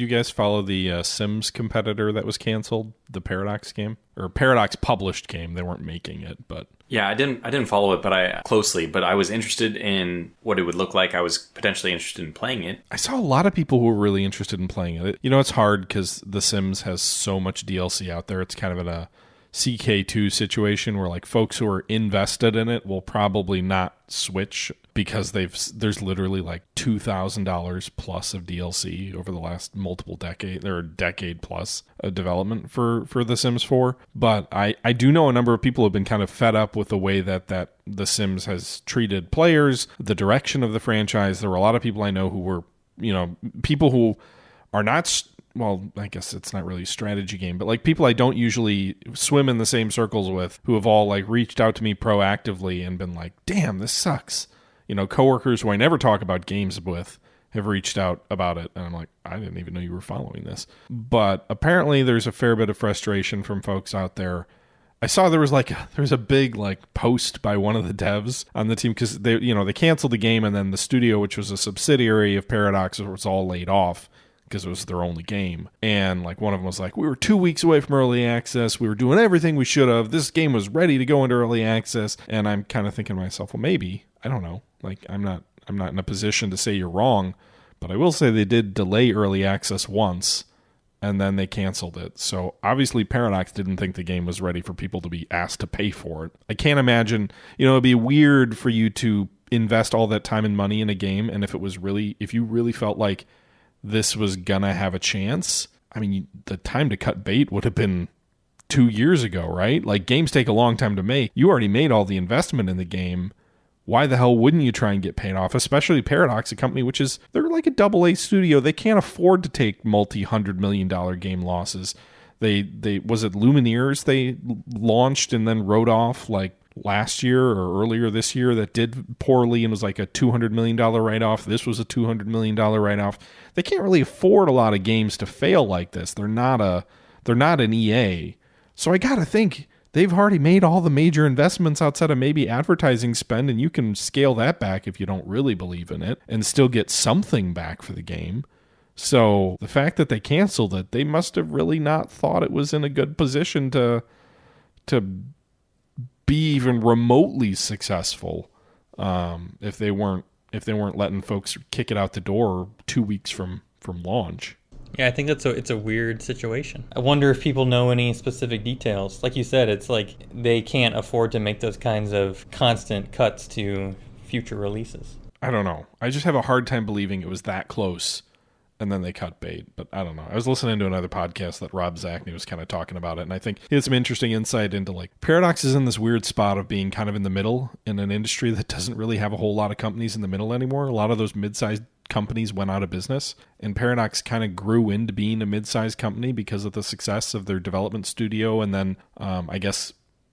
you guys follow the Sims competitor that was canceled, the Paradox game or Paradox published game? They weren't making it, but yeah, I didn't follow it, closely, but I was interested in what it would look like. I was potentially interested in playing it. I saw a lot of people who were really interested in playing it. You know, it's hard because The Sims has so much DLC out there. It's kind of in a CK2 situation where like folks who are invested in it will probably not switch because there's literally like $2,000 plus of DLC over the last multiple decade or decade plus of development for The Sims 4. But I do know a number of people have been kind of fed up with the way that The Sims has treated players, the direction of the franchise. There were a lot of people I know who were, you know, people who are not, well, I guess it's not really a strategy game, but like people I don't usually swim in the same circles with who have all like reached out to me proactively and been like, damn, this sucks. You know, coworkers who I never talk about games with have reached out about it. And I'm like, I didn't even know you were following this. But apparently there's a fair bit of frustration from folks out there. I saw there was a big like post by one of the devs on the team because they canceled the game and then the studio, which was a subsidiary of Paradox, was all laid off because it was their only game. And like one of them was like, we were 2 weeks away from early access. We were doing everything we should have. This game was ready to go into early access. And I'm kind of thinking to myself, well, maybe, I don't know. Like I'm not in a position to say you're wrong, but I will say they did delay early access once and then they canceled it. So obviously Paradox didn't think the game was ready for people to be asked to pay for it. I can't imagine, it'd be weird for you to invest all that time and money in a game, and if you really felt like this was gonna have a chance, I mean, the time to cut bait would have been 2 years ago, right? Like, games take a long time to make. You already made all the investment in the game. Why the hell wouldn't you try and get paid off? Especially Paradox, a company which is, they're like a AA studio. They can't afford to take multi-$100 million game losses. They was it Lumineers they launched and then wrote off like last year or earlier this year that did poorly and was like a $200 million write-off. This was a $200 million write-off. They can't really afford a lot of games to fail like this. They're not an EA. So I gotta think they've already made all the major investments outside of maybe advertising spend, and you can scale that back if you don't really believe in it and still get something back for the game. So the fact that they canceled it, they must have really not thought it was in a good position to be even remotely successful if they weren't letting folks kick it out the door 2 weeks from launch. Yeah, I think it's a weird situation. I wonder if people know any specific details. Like you said, it's like they can't afford to make those kinds of constant cuts to future releases. I don't know. I just have a hard time believing it was that close and then they cut bait. But I don't know. I was listening to another podcast that Rob Zachney was kind of talking about it, and I think he had some interesting insight into, like, Paradox is in this weird spot of being kind of in the middle in an industry that doesn't really have a whole lot of companies in the middle anymore. A lot of those mid-sized companies went out of business, and Paradox kind of grew into being a mid-sized company because of the success of their development studio, and then I guess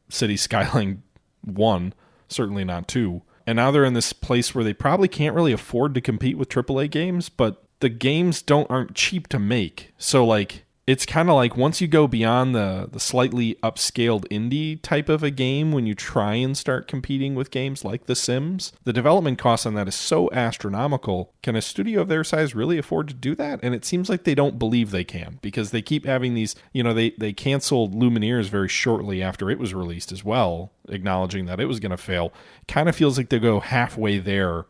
City Skyline 1, certainly not 2. And now they're in this place where they probably can't really afford to compete with AAA games, but the games aren't cheap to make. So, like, it's kind of like once you go beyond the slightly upscaled indie type of a game, when you try and start competing with games like The Sims, the development cost on that is so astronomical. Can a studio of their size really afford to do that? And it seems like they don't believe they can, because they keep having these, they canceled Lumineers very shortly after it was released as well, acknowledging that it was going to fail. Kind of feels like they go halfway there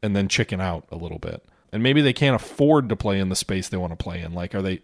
and then chicken out a little bit. And maybe they can't afford to play in the space they want to play in. Like, are they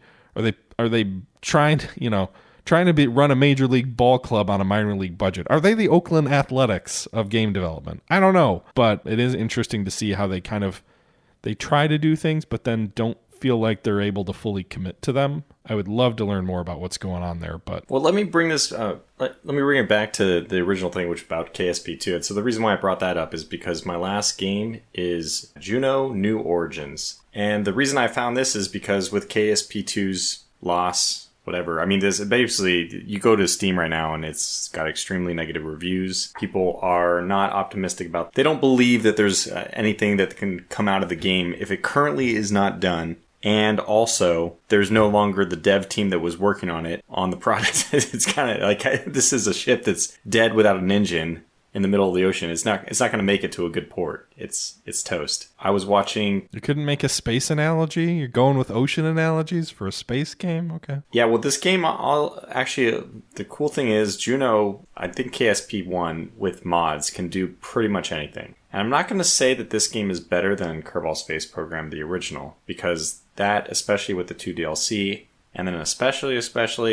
trying to run a major league ball club on a minor league budget? Are they the Oakland Athletics of game development? I don't know, but it is interesting to see how they try to do things, but then don't feel like they're able to fully commit to them. I would love to learn more about what's going on there, but well, let me bring this. Let me bring it back to the original thing, which about KSP2. And so the reason why I brought that up is because my last game is Juno New Origins, and the reason I found this is because with KSP2's loss, whatever. I mean, this basically, you go to Steam right now and it's got extremely negative reviews. People are not optimistic about. They don't believe that there's anything that can come out of the game if it currently is not done. And also, there's no longer the dev team that was working on it on the product. It's kind of like, this is a ship that's dead without an engine in the middle of the ocean. It's not going to make it to a good port. It's toast. I was watching. You couldn't make a space analogy? You're going with ocean analogies for a space game? Okay. Yeah, well, this game, the cool thing is Juno, I think KSP1 with mods can do pretty much anything. And I'm not going to say that this game is better than Kerbal Space Program, the original, because that, especially with the 2 DLC, and then especially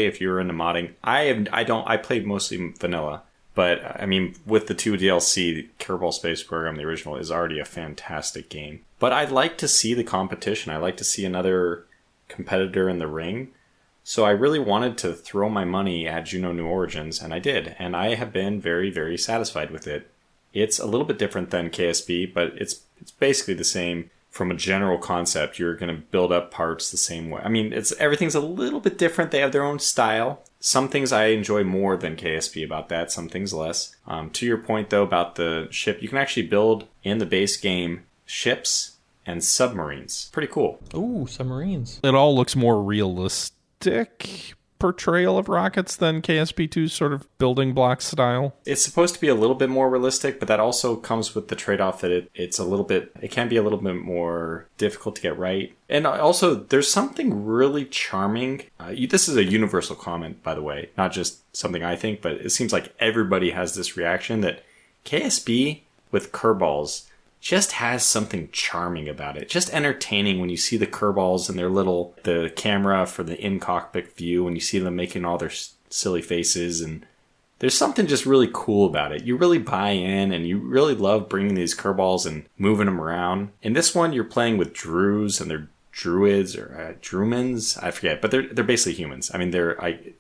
if you're into modding, I played mostly vanilla, but I mean, with the 2 DLC, Kerbal Space Program, the original, is already a fantastic game. But I'd like to see the competition. I'd like to see another competitor in the ring. So I really wanted to throw my money at Juno New Origins, and I did. And I have been very, very satisfied with it. It's a little bit different than KSP, but it's basically the same from a general concept. You're going to build up parts the same way. I mean, everything's a little bit different. They have their own style. Some things I enjoy more than KSP about that, some things less. To your point, though, about the ship, you can actually build in the base game ships and submarines. Pretty cool. Ooh, submarines. It all looks more realistic, portrayal of rockets than KSP2's sort of building block style. It's supposed to be a little bit more realistic, but that also comes with the trade-off that it can be a little bit more difficult to get right. And also, there's something really charming. This is a universal comment, by the way, not just something I think, but it seems like everybody has this reaction that KSP with Kerbals just has something charming about it. Just entertaining when you see the Kerbals and the camera for the in-cockpit view, when you see them making all their silly faces, and there's something just really cool about it. You really buy in, and you really love bringing these Kerbals and moving them around. In this one, you're playing with Drues, and they're Druids or Drumans, I forget, but they're basically humans. I mean,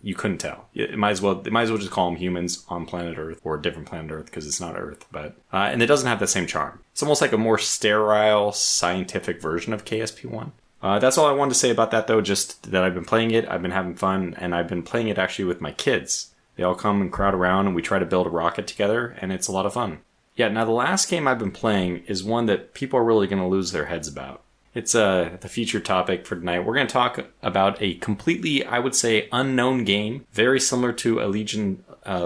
you couldn't tell. It might as well just call them humans on planet Earth or a different planet Earth because it's not Earth. But and it doesn't have the same charm. It's almost like a more sterile, scientific version of KSP1. That's all I wanted to say about that, though. Just that I've been playing it, I've been having fun, and I've been playing it actually with my kids. They all come and crowd around, and we try to build a rocket together, and it's a lot of fun. Yeah. Now the last game I've been playing is one that people are really going to lose their heads about. It's the featured topic for tonight. We're going to talk about a completely, I would say, unknown game, very similar to a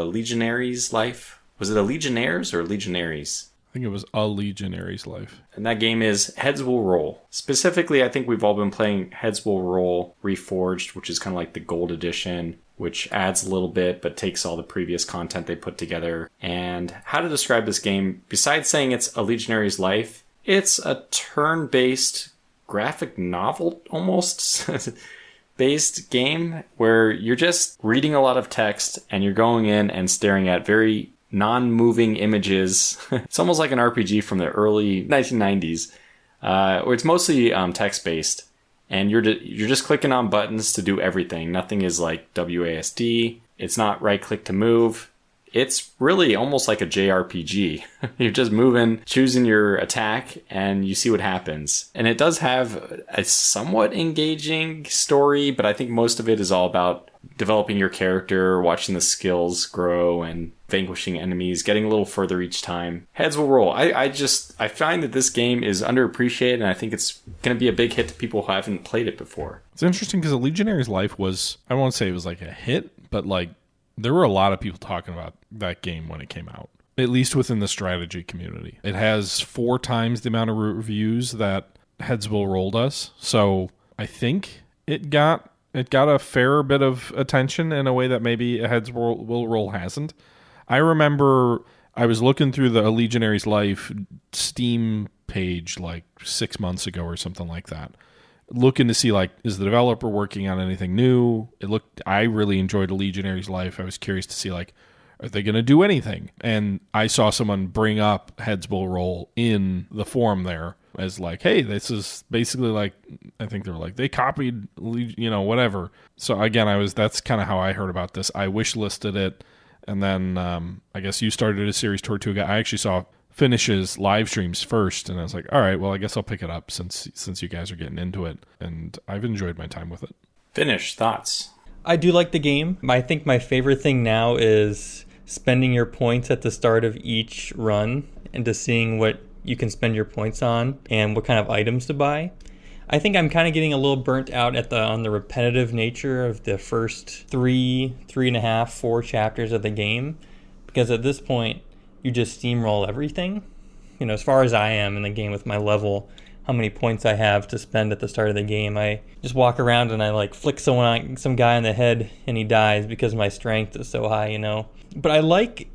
Legionary's Life. Was it a Legionnaires or Legionaries? I think it was a Legionary's Life. And that game is Heads Will Roll. Specifically, I think we've all been playing Heads Will Roll Reforged, which is kind of like the gold edition, which adds a little bit but takes all the previous content they put together. And how to describe this game, besides saying it's a Legionary's Life, it's a turn-based graphic novel almost based game where you're just reading a lot of text and you're going in and staring at very non-moving images. It's almost like an RPG from the early 1990s, where it's mostly text-based, and you're just clicking on buttons to do everything. Nothing is like WASD. It's not right-click to move. It's really almost like a JRPG. You're just moving, choosing your attack, and you see what happens. And it does have a somewhat engaging story, but I think most of it is all about developing your character, watching the skills grow, and vanquishing enemies, getting a little further each time. Heads will roll. I find that this game is underappreciated, and I think it's going to be a big hit to people who haven't played it before. It's interesting because A Legionary's Life was, I won't say it was like a hit, but like there were a lot of people talking about that game when it came out, at least within the strategy community. It has 4 times the amount of reviews that Heads Will Roll does. So I think it got a fair bit of attention in a way that maybe a Heads Will Roll hasn't. I remember I was looking through the A Legionary's Life Steam page like 6 months ago or something like that, looking to see, like, is the developer working on anything new? I really enjoyed A Legionary's Life. I was curious to see, like, are they going to do anything? And I saw someone bring up Heads Will Roll in the forum there as like, hey, this is basically like, I think they were like, they copied, whatever. So again, that's kind of how I heard about this. I wish listed it. And then I guess you started a series, Tortuga. I actually saw Finish's live streams first, and I was like, all right, well, I guess I'll pick it up since you guys are getting into it, and I've enjoyed my time with it. Finish, thoughts? I do like the game. I think my favorite thing now is spending your points at the start of each run and just seeing what you can spend your points on and what kind of items to buy. I think I'm kind of getting a little burnt out on the repetitive nature of the first 3.5, 4 chapters of the game, because at this point, you just steamroll everything. As far as I am in the game with my level, how many points I have to spend at the start of the game, I just walk around and I like flick some guy on the head and he dies because my strength is so high, But I like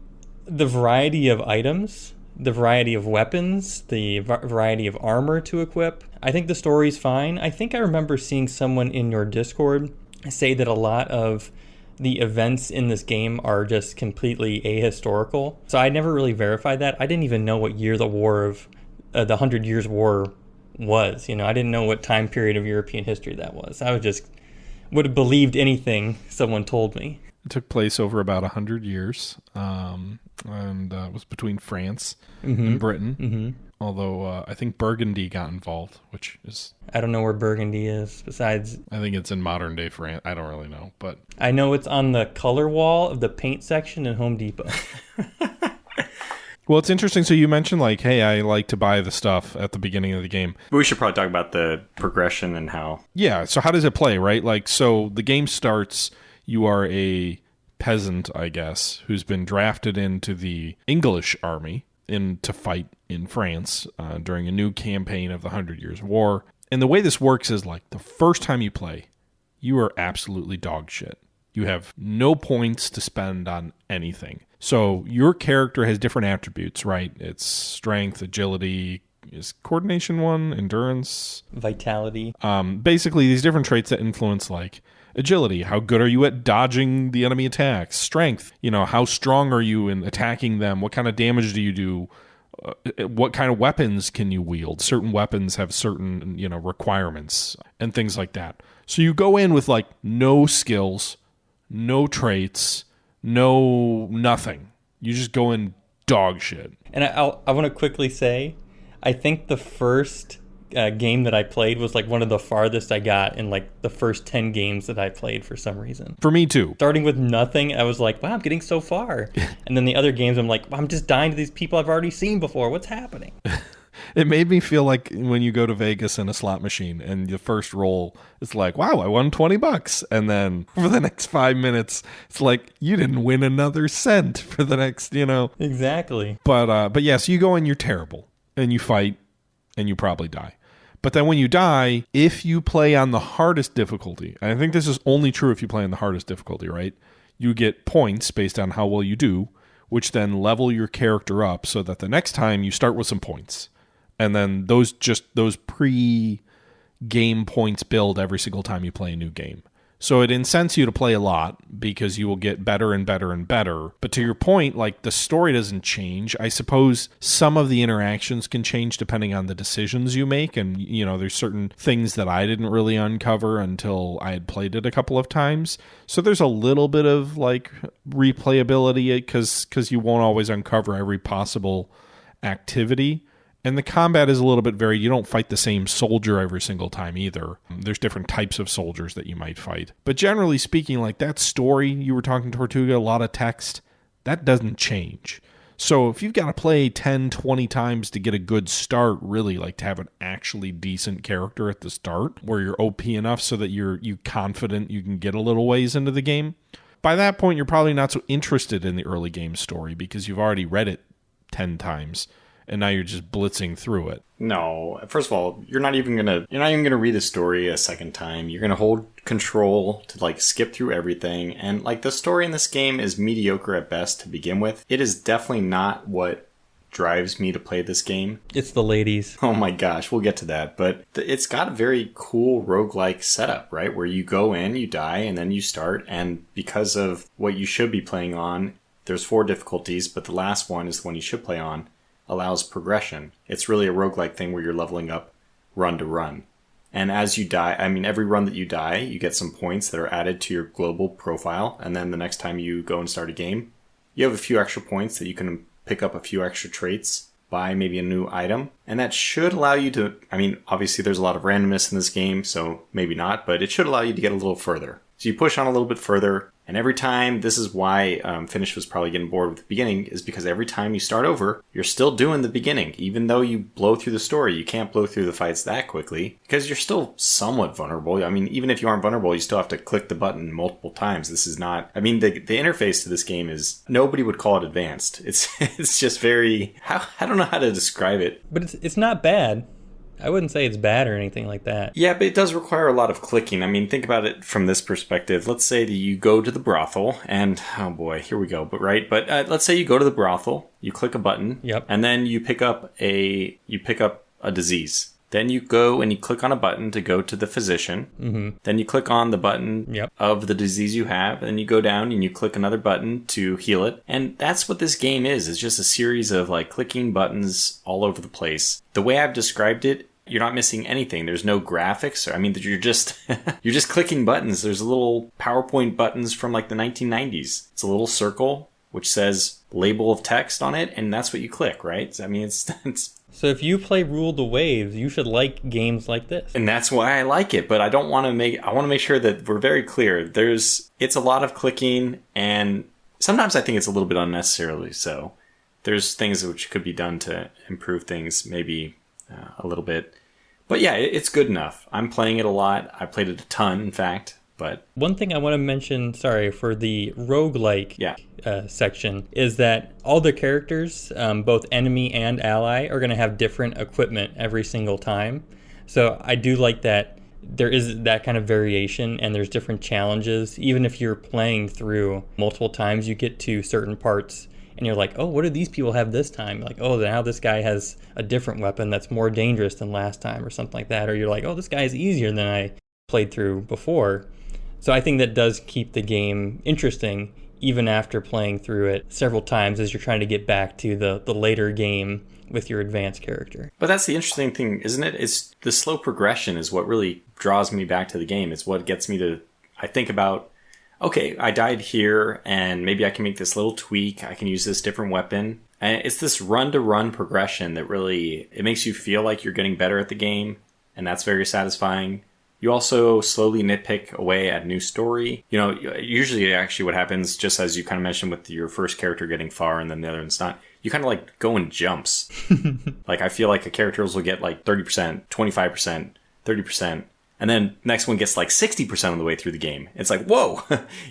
the variety of items, the variety of weapons, the variety of armor to equip. I think the story's fine. I think I remember seeing someone in your Discord say that a lot of the events in this game are just completely ahistorical. So I never really verified that. I didn't even know what year the 100 Years' War was. I didn't know what time period of European history that was. I would have believed anything someone told me. It took place over about 100 years, and it was between France and Britain. Mm-hmm. Although I think Burgundy got involved, which is... I don't know where Burgundy is, besides... I think it's in modern-day France. I don't really know, but... I know it's on the color wall of the paint section in Home Depot. Well, it's interesting. So you mentioned, like, hey, I like to buy the stuff at the beginning of the game. We should probably talk about the progression and how... Yeah, so how does it play, right? Like, so the game starts... You are a peasant, I guess, who's been drafted into the English army to fight in France during a new campaign of the 100 Years' War. And the way this works is like the first time you play, you are absolutely dog shit. You have no points to spend on anything. So your character has different attributes, right? It's strength, agility, is coordination one, endurance, vitality. Basically, these different traits that influence like agility. How good are you at dodging the enemy attacks? Strength. How strong are you in attacking them? What kind of damage do you do? What kind of weapons can you wield? Certain weapons have certain, requirements and things like that. So you go in with like no skills, no traits, no nothing. You just go in dog shit. And I want to quickly say, I think the first game that I played was like one of the farthest I got in like the first 10 games that I played for some reason. For me too. Starting with nothing, I was like, wow, I'm getting so far. And then the other games, I'm like, I'm just dying to these people I've already seen before. What's happening? It made me feel like when you go to Vegas in a slot machine and the first roll, it's like, wow, I won $20. And then for the next 5 minutes, it's like, you didn't win another cent for the next, Exactly. But yeah, so you go in, you're terrible. And you fight, and you probably die. But then when you die, if you play on the hardest difficulty, and I think this is only true if you play on the hardest difficulty, right? You get points based on how well you do, which then level your character up so that the next time you start with some points. And then those pre-game points build every single time you play a new game. So it incents you to play a lot because you will get better and better and better. But to your point, like the story doesn't change. I suppose some of the interactions can change depending on the decisions you make. And, there's certain things that I didn't really uncover until I had played it a couple of times. So there's a little bit of like replayability because you won't always uncover every possible activity. And the combat is a little bit varied. You don't fight the same soldier every single time either. There's different types of soldiers that you might fight. But generally speaking, like that story you were talking, Tortuga, a lot of text, that doesn't change. So if you've got to play 10, 20 times to get a good start, really, like to have an actually decent character at the start where you're OP enough so that you're confident you can get a little ways into the game, by that point, you're probably not so interested in the early game story because you've already read it 10 times. And now you're just blitzing through it. No, first of all, you're not even gonna read the story a second time. You're gonna hold control to like skip through everything, and like the story in this game is mediocre at best to begin with. It is definitely not what drives me to play this game. It's the ladies. Oh my gosh, we'll get to that. But it's got a very cool roguelike setup, right? Where you go in, you die, and then you start, and because of what you should be playing on, there's 4 difficulties, but the last one is the one you should play on. Allows progression. It's really a roguelike thing where you're leveling up run to run. And as you die, every run that you die, you get some points that are added to your global profile. And then the next time you go and start a game, you have a few extra points that you can pick up a few extra traits, buy maybe a new item. And that should allow you to, obviously there's a lot of randomness in this game, so maybe not, but it should allow you to get a little further. So you push on a little bit further, and every time, this is why Finnish was probably getting bored with the beginning, is because every time you start over, you're still doing the beginning. Even though you blow through the story, you can't blow through the fights that quickly, because you're still somewhat vulnerable. Even if you aren't vulnerable, you still have to click the button multiple times. This is not, the interface to this game is, nobody would call it advanced. It's just very, I don't know how to describe it. But it's not bad. I wouldn't say it's bad or anything like that. Yeah, but it does require a lot of clicking. Think about it from this perspective. Let's say that you go to the brothel, and oh boy, here we go. But let's say you go to the brothel, you click a button, yep, and then you pick up a disease. Then you go and you click on a button to go to the physician. Mm-hmm. Then you click on the button of the disease you have. And you go down and you click another button to heal it. And that's what this game is. It's just a series of like clicking buttons all over the place. The way I've described it, you're not missing anything. There's no graphics. You're just you're just clicking buttons. There's little PowerPoint buttons from like the 1990s. It's a little circle which says label of text on it, and that's what you click, right? It's So if you play Rule the Waves, you should like games like this. And that's why I like it, but I want to make sure that we're very clear. It's a lot of clicking, and sometimes I think it's a little bit unnecessarily so. There's things which could be done to improve things, maybe a little bit. But yeah, it's good enough. I'm playing it a lot. I played it a ton, in fact. But one thing I want to mention, sorry, for the roguelike section, is that all the characters, both enemy and ally, are going to have different equipment every single time. So I do like that there is that kind of variation and there's different challenges. Even if you're playing through multiple times, you get to certain parts and you're like, oh, what do these people have this time? Like, oh, now this guy has a different weapon that's more dangerous than last time or something like that. Or you're like, oh, this guy is easier than I played through before. So I think that does keep the game interesting even after playing through it several times as you're trying to get back to the later game with your advanced character. But that's the interesting thing, isn't it? It's the slow progression is what really draws me back to the game. It's what gets me to, I think about, okay, I died here and maybe I can make this little tweak. I can use this different weapon. And it's this run-to-run progression that really, it makes you feel like you're getting better at the game. And that's very satisfying. You also slowly nitpick away at new story. You know, usually actually what happens, just as you kind of mentioned with your first character getting far and then the other one's not, you kind of like go in jumps. Like I feel like the characters will get like 30%, 25%, 30%. And then next one gets like 60% of the way through the game. It's like, whoa!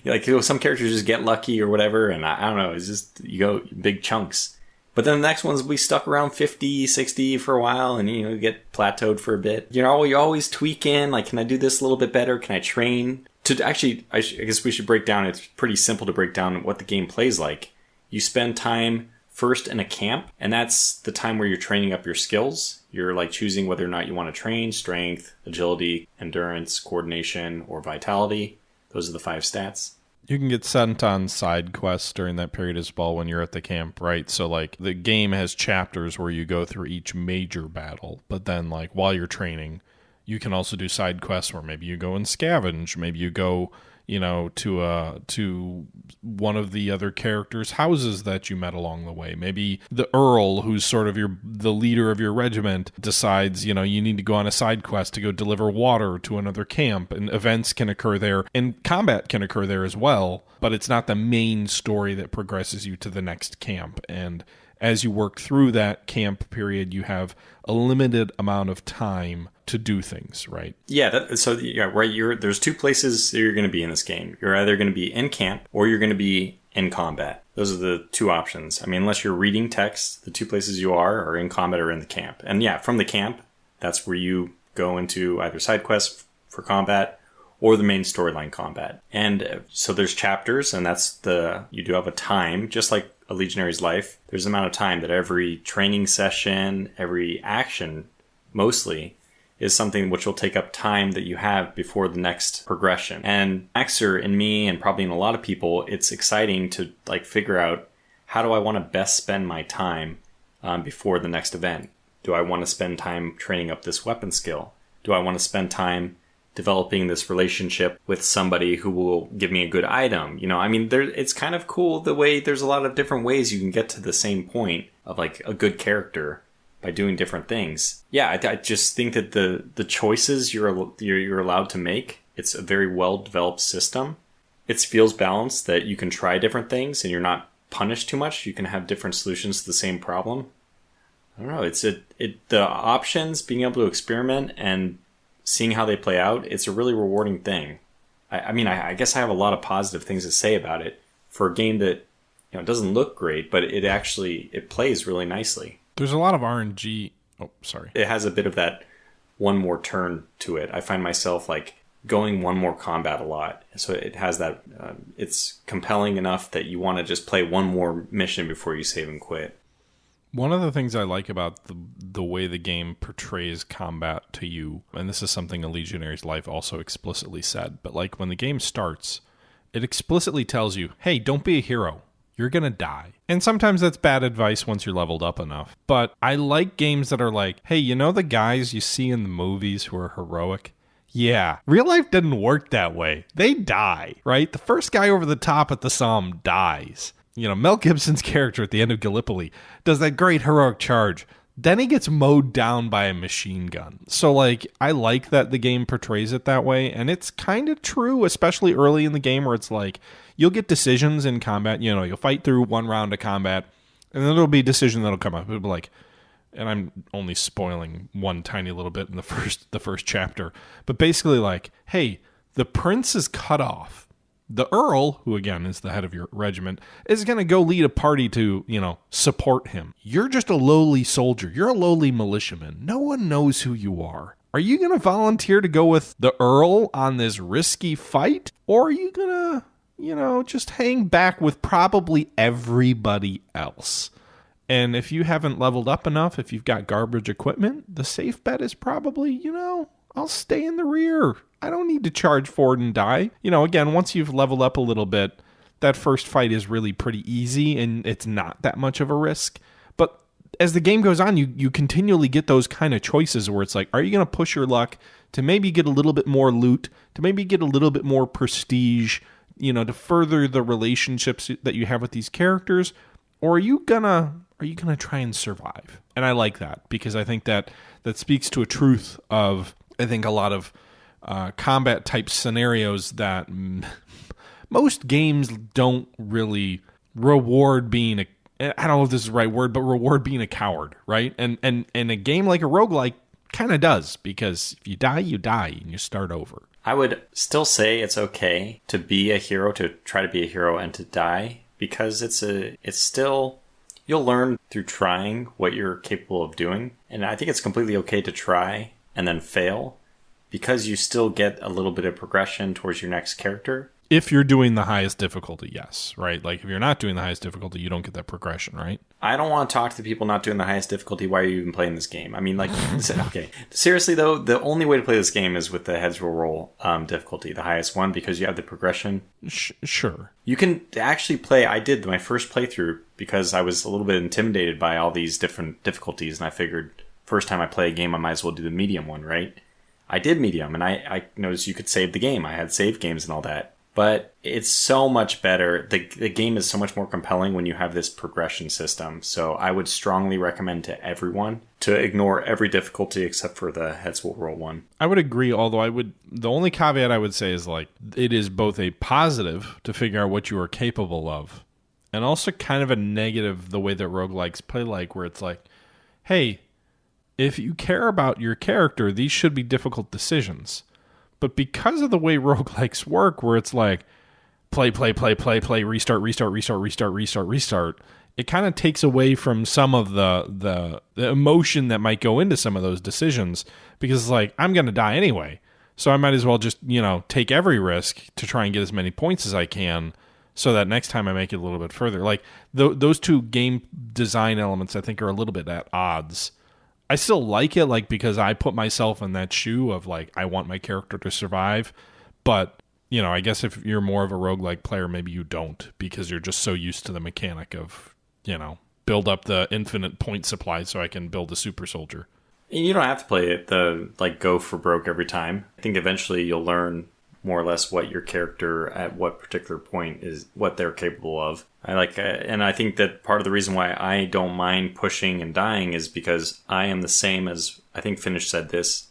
Like, you know, some characters just get lucky or whatever. And I don't know, it's just, you go big chunks. But then the next ones will be stuck around 50, 60 for a while and, you know, get plateaued for a bit. You know, you're always tweaking, like, can I do this a little bit better? Can I train? To actually, I guess we should break down, it's pretty simple to break down what the game plays like. You spend time first in a camp, and that's the time where you're training up your skills. You're, like, choosing whether or not you want to train strength, agility, endurance, coordination, or vitality. Those are the 5 stats. You can get sent on side quests during that period as well when you're at the camp, right? So, like, the game has chapters where you go through each major battle, but then, like, while you're training, you can also do side quests where maybe you go and scavenge, maybe you go, you know, to one of the other characters' houses that you met along the way. Maybe the Earl, who's sort of the leader of your regiment, decides, you know, you need to go on a side quest to go deliver water to another camp, and events can occur there, and combat can occur there as well, but it's not the main story that progresses you to the next camp. And as you work through that camp period, you have a limited amount of time to do things, right? Yeah, right. There's 2 places that you're going to be in this game. You're either going to be in camp or you're going to be in combat. Those are the 2 options. I mean, unless you're reading text, the 2 places you are in combat or in the camp. And yeah, from the camp, that's where you go into either side quests for combat or the main storyline combat. And so there's chapters, and you do have a time, just like a Legionary's life. There's an amount of time that every training session, every action, mostly, is something which will take up time that you have before the next progression. And Maxer and me, and probably in a lot of people, it's exciting to like figure out, how do I want to best spend my time before the next event? Do I want to spend time training up this weapon skill? Do I want to spend time developing this relationship with somebody who will give me a good item? You know, I mean, it's kind of cool the way there's a lot of different ways you can get to the same point of like a good character by doing different things. Yeah, I just think that the choices you're allowed to make, it's a very well developed system. It feels balanced that you can try different things and you're not punished too much. You can have different solutions to the same problem. I don't know. The options, being able to experiment and seeing how they play out, it's a really rewarding thing. I mean, I guess I have a lot of positive things to say about it for a game that, you know, doesn't look great, but it plays really nicely. There's a lot of RNG. Oh, sorry. It has a bit of that one more turn to it. I find myself like going one more combat a lot. So it has that, it's compelling enough that you want to just play one more mission before you save and quit. One of the things I like about the way the game portrays combat to you, and this is something a Legionary's life also explicitly said, but like when the game starts, it explicitly tells you, hey, don't be a hero. You're going to die. And sometimes that's bad advice once you're leveled up enough. But I like games that are like, hey, you know the guys you see in the movies who are heroic? Yeah, real life didn't work that way. They die, right? The first guy over the top at the Somme dies. You know, Mel Gibson's character at the end of Gallipoli does that great heroic charge. Then he gets mowed down by a machine gun. So, like, I like that the game portrays it that way. And it's kind of true, especially early in the game where it's like, you'll get decisions in combat. You know, you'll fight through one round of combat, and then there'll be a decision that'll come up. It'll be like, and I'm only spoiling one tiny little bit in the first chapter, but basically like, hey, the prince is cut off. The earl, who again is the head of your regiment, is going to go lead a party to, support him. You're just a lowly soldier. You're a lowly militiaman. No one knows who you are. Are you going to volunteer to go with the earl on this risky fight? Or are you going to, just hang back with probably everybody else? And if you haven't leveled up enough, if you've got garbage equipment, the safe bet is probably, I'll stay in the rear. I don't need to charge forward and die. Again, once you've leveled up a little bit, that first fight is really pretty easy and it's not that much of a risk. But as the game goes on, you continually get those kind of choices where it's like, are you going to push your luck to maybe get a little bit more loot, to maybe get a little bit more prestige, to further the relationships that you have with these characters? Or are you gonna try and survive? And I like that because I think that speaks to a truth of, I think, a lot of combat type scenarios that most games don't really reward being I don't know if this is the right word, but reward being a coward, right? And a game like a roguelike kind of does, because if you die, and you start over. I would still say it's okay to be a hero, to try to be a hero and to die, because it's still, you'll learn through trying what you're capable of doing. And I think it's completely okay to try and then fail, because you still get a little bit of progression towards your next character. If you're doing the highest difficulty, yes, right? Like if you're not doing the highest difficulty, you don't get that progression, right? I don't want to talk to the people not doing the highest difficulty. Why are you even playing this game? I mean, like, okay. Seriously though, the only way to play this game is with the heads will roll difficulty, the highest one, because you have the progression. Sure. You can actually play, I did my first playthrough because I was a little bit intimidated by all these different difficulties, and I figured first time I play a game, I might as well do the medium one, right? I did medium, and I noticed you could save the game. I had save games and all that. But it's so much better. The game is so much more compelling when you have this progression system. So I would strongly recommend to everyone to ignore every difficulty except for the heads will roll one. I would agree, although the only caveat I would say is, like, it is both a positive to figure out what you are capable of, and also kind of a negative the way that roguelikes play, like, where it's like, hey, if you care about your character, these should be difficult decisions. But because of the way roguelikes work, where it's like play, restart, it kind of takes away from some of the emotion that might go into some of those decisions, because it's like, I'm going to die anyway, so I might as well just, take every risk to try and get as many points as I can, so that next time I make it a little bit further. Like, those two game design elements, I think, are a little bit at odds. I still like it, like, because I put myself in that shoe of, like, I want my character to survive. But, I guess if you're more of a roguelike player, maybe you don't, because you're just so used to the mechanic of, build up the infinite point supply so I can build a super soldier. You don't have to play it go for broke every time. I think eventually you'll learn more or less what your character at what particular point is, what they're capable of. And I think that part of the reason why I don't mind pushing and dying is because I am the same as, I think Finnish said this,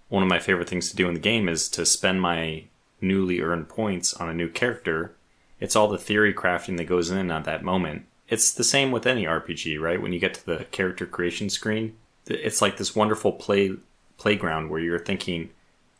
one of my favorite things to do in the game is to spend my newly earned points on a new character. It's all the theory crafting that goes in at that moment. It's the same with any RPG, right? When you get to the character creation screen, it's like this wonderful playground where you're thinking,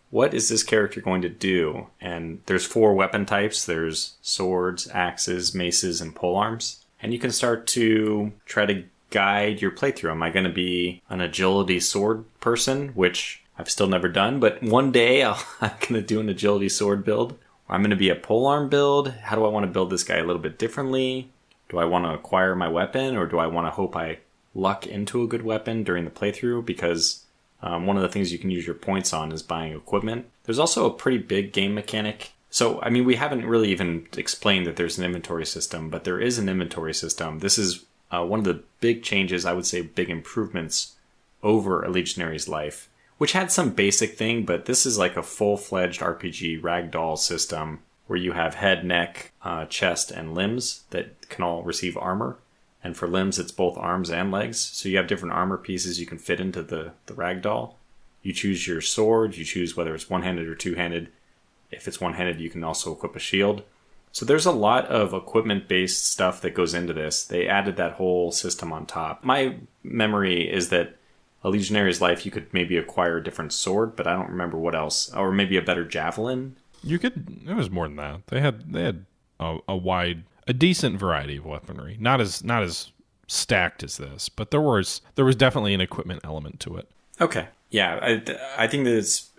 what is this character going to do? And there's 4 weapon types. There's swords, axes, maces, and polearms. And you can start to try to guide your playthrough. Am I going to be an agility sword person, which I've still never done, but one day I'm going to do an agility sword build. Or I'm going to be a polearm build. How do I want to build this guy a little bit differently? Do I want to acquire my weapon, or do I want to hope I luck into a good weapon during the playthrough? Because one of the things you can use your points on is buying equipment. There's also a pretty big game mechanic. So, I mean, we haven't really even explained that there's an inventory system, but there is an inventory system. This is one of the big changes, I would say big improvements over a Legionary's life, which had some basic thing, but this is like a full-fledged RPG ragdoll system where you have head, neck, chest, and limbs that can all receive armor. And for limbs, it's both arms and legs. So you have different armor pieces you can fit into the ragdoll. You choose your sword. You choose whether it's one-handed or two-handed. If it's one-handed, you can also equip a shield. So there's a lot of equipment-based stuff that goes into this. They added that whole system on top. My memory is that a Legionary's Life, you could maybe acquire a different sword, but I don't remember what else. Or maybe a better javelin. You could. It was more than that. They had a decent variety of weaponry. Not as stacked as this, but there was definitely an equipment element to it. Okay. Yeah, I think that it's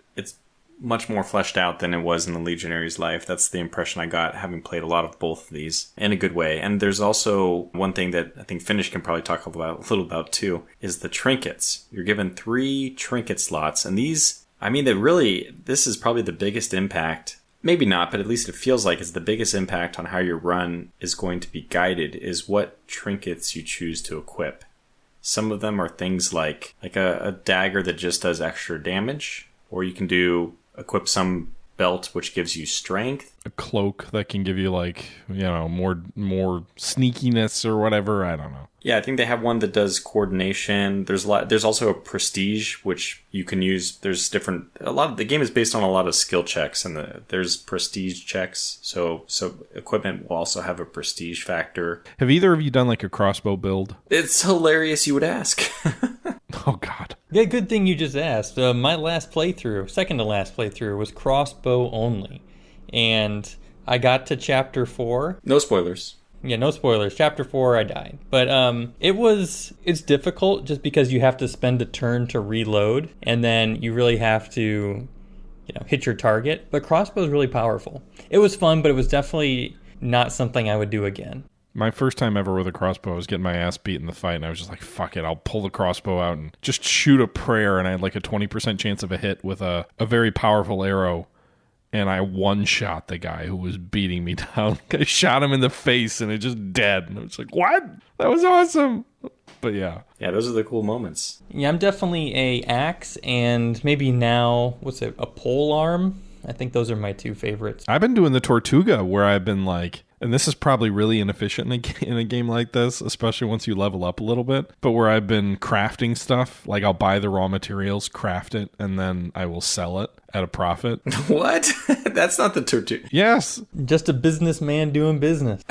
much more fleshed out than it was in the Legionary's Life. That's the impression I got, having played a lot of both of these in a good way. And there's also one thing that I think Finnish can probably talk a little about too, is the trinkets. You're given 3 trinket slots, and these, I mean, this is probably the biggest impact. Maybe not, but at least it feels like it's the biggest impact on how your run is going to be guided, is what trinkets you choose to equip. Some of them are things like a dagger that just does extra damage, or you can equip some belt which gives you strength. A cloak that can give you more sneakiness or whatever. I don't know. Yeah, I think they have one that does coordination. There's also a prestige which you can use. There's the game is based on a lot of skill checks, and there's prestige checks. So equipment will also have a prestige factor. Have either of you done like a crossbow build? It's hilarious you would ask. Oh God. Yeah, good thing you just asked. My second to last playthrough was crossbow only. And I got to chapter 4. No spoilers. Yeah, no spoilers. Chapter 4, I died. But it's difficult just because you have to spend a turn to reload, and then you really have to, hit your target. But crossbow is really powerful. It was fun, but it was definitely not something I would do again. My first time ever with a crossbow, I was getting my ass beat in the fight, and I was just like, fuck it, I'll pull the crossbow out and just shoot a prayer, and I had like a 20% chance of a hit with a very powerful arrow. And I one-shot the guy who was beating me down. I shot him in the face, and it just dead. And I was like, what? That was awesome. But yeah. Yeah, those are the cool moments. Yeah, I'm definitely a axe, and maybe now, a pole arm? I think those are my 2 favorites. I've been doing the Tortuga, where I've been like, and this is probably really inefficient in a game like this, especially once you level up a little bit, but where I've been crafting stuff, like I'll buy the raw materials, craft it, and then I will sell it at a profit. What? That's not the Tortuga. Yes. Just a businessman doing business.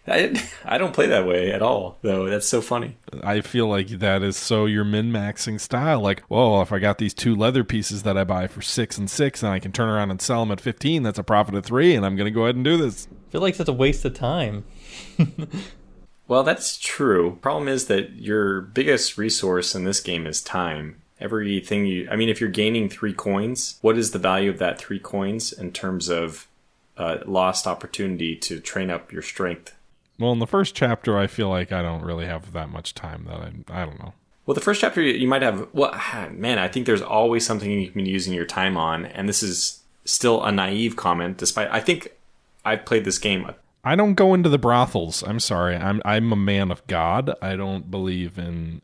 I don't play that way at all, though. That's so funny. I feel like that is so your min-maxing style. Like, whoa, if I got these 2 leather pieces that I buy for 6 and 6, and I can turn around and sell them at 15, that's a profit of 3, and I'm going to go ahead and do this. I feel like that's a waste of time. Well, that's true. Problem is that your biggest resource in this game is time. Everything if you're gaining 3 coins, what is the value of that 3 coins in terms of lost opportunity to train up your strength? Well, in the first chapter, I feel like I don't really have that much time that I don't know. Well, the first chapter, you might have... Well, man, I think there's always something you can be using your time on, and this is still a naive comment, despite... I think I've played this game... I don't go into the brothels. I'm sorry. I'm a man of God. I don't believe in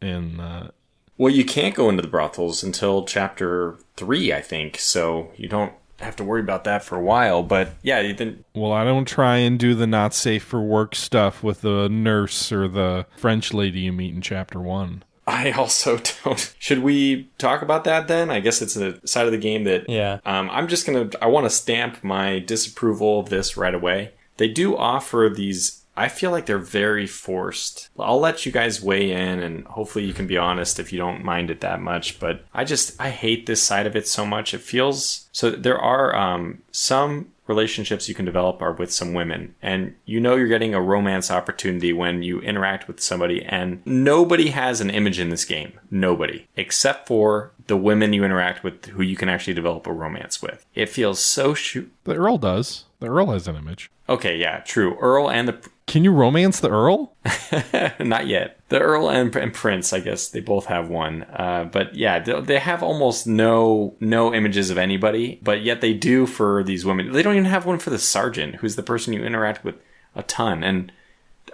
Well, you can't go into the brothels until chapter 3, I think, so you don't have to worry about that for a while, but yeah, you didn't... Well, I don't try and do the not safe for work stuff with the nurse or the French lady you meet in chapter 1. I also don't. Should we talk about that then? I guess it's a side of the game that... Yeah. I want to stamp my disapproval of this right away. They do offer these... I feel like they're very forced. I'll let you guys weigh in, and hopefully you can be honest if you don't mind it that much, but I hate this side of it so much. It feels... So there are some relationships you can develop are with some women, and you're getting a romance opportunity when you interact with somebody, and nobody has an image in this game. Nobody. Except for the women you interact with who you can actually develop a romance with. It feels so... The Earl does. The Earl has an image. Okay, yeah, true. Earl and the... Can you romance the Earl? Not yet. The Earl and Prince, I guess, they both have one. But yeah, they have almost no images of anybody, but yet they do for these women. They don't even have one for the sergeant, who's the person you interact with a ton. And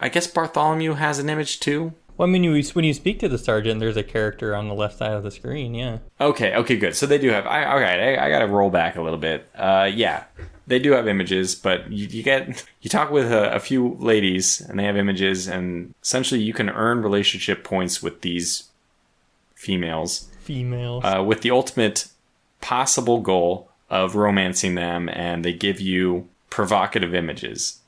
I guess Bartholomew has an image too. Well, I mean, when you speak to the sergeant, there's a character on the left side of the screen, yeah. Okay, good. So they do have... I got to roll back a little bit. Yeah. They do have images, but you talk with a few ladies, and they have images, and essentially you can earn relationship points with these females. With the ultimate possible goal of romancing them, and they give you provocative images.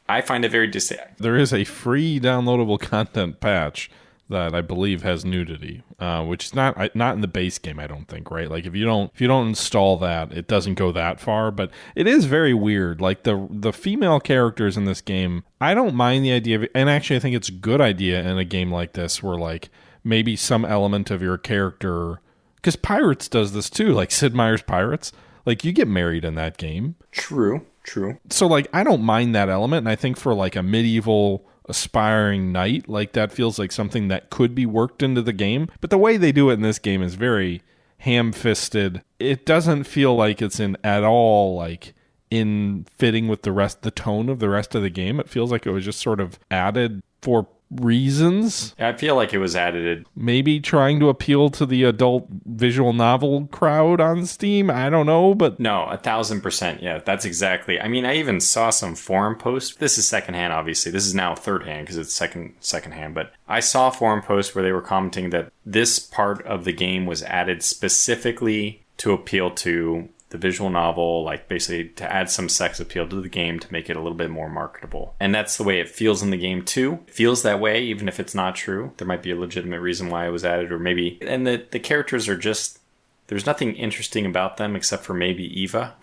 I find it very There is a free downloadable content patch that I believe has nudity, which is not in the base game, I don't think, right? Like if you don't install that, it doesn't go that far, but it is very weird. Like the female characters in this game, I don't mind the idea of it, and actually I think it's a good idea in a game like this where like maybe some element of your character, because Pirates does this too, like Sid Meier's Pirates, like you get married in that game. True. So like I don't mind that element, and I think for like a medieval aspiring knight, like that feels like something that could be worked into the game. But the way they do it in this game is very ham-fisted. It doesn't feel like it's in at all like in fitting with the tone of the rest of the game. It feels like it was just sort of added for reasons. I feel like it was added. Maybe trying to appeal to the adult visual novel crowd on Steam. I don't know, but no, 1,000%. Yeah, that's exactly. I mean, I even saw some forum posts. This is secondhand, obviously. This is now third hand because it's secondhand. But I saw forum posts where they were commenting that this part of the game was added specifically to appeal to the visual novel, like basically to add some sex appeal to the game to make it a little bit more marketable. And that's the way it feels in the game too. It feels that way, even if it's not true. There might be a legitimate reason why it was added, or maybe... And the characters are just... There's nothing interesting about them except for maybe Eva.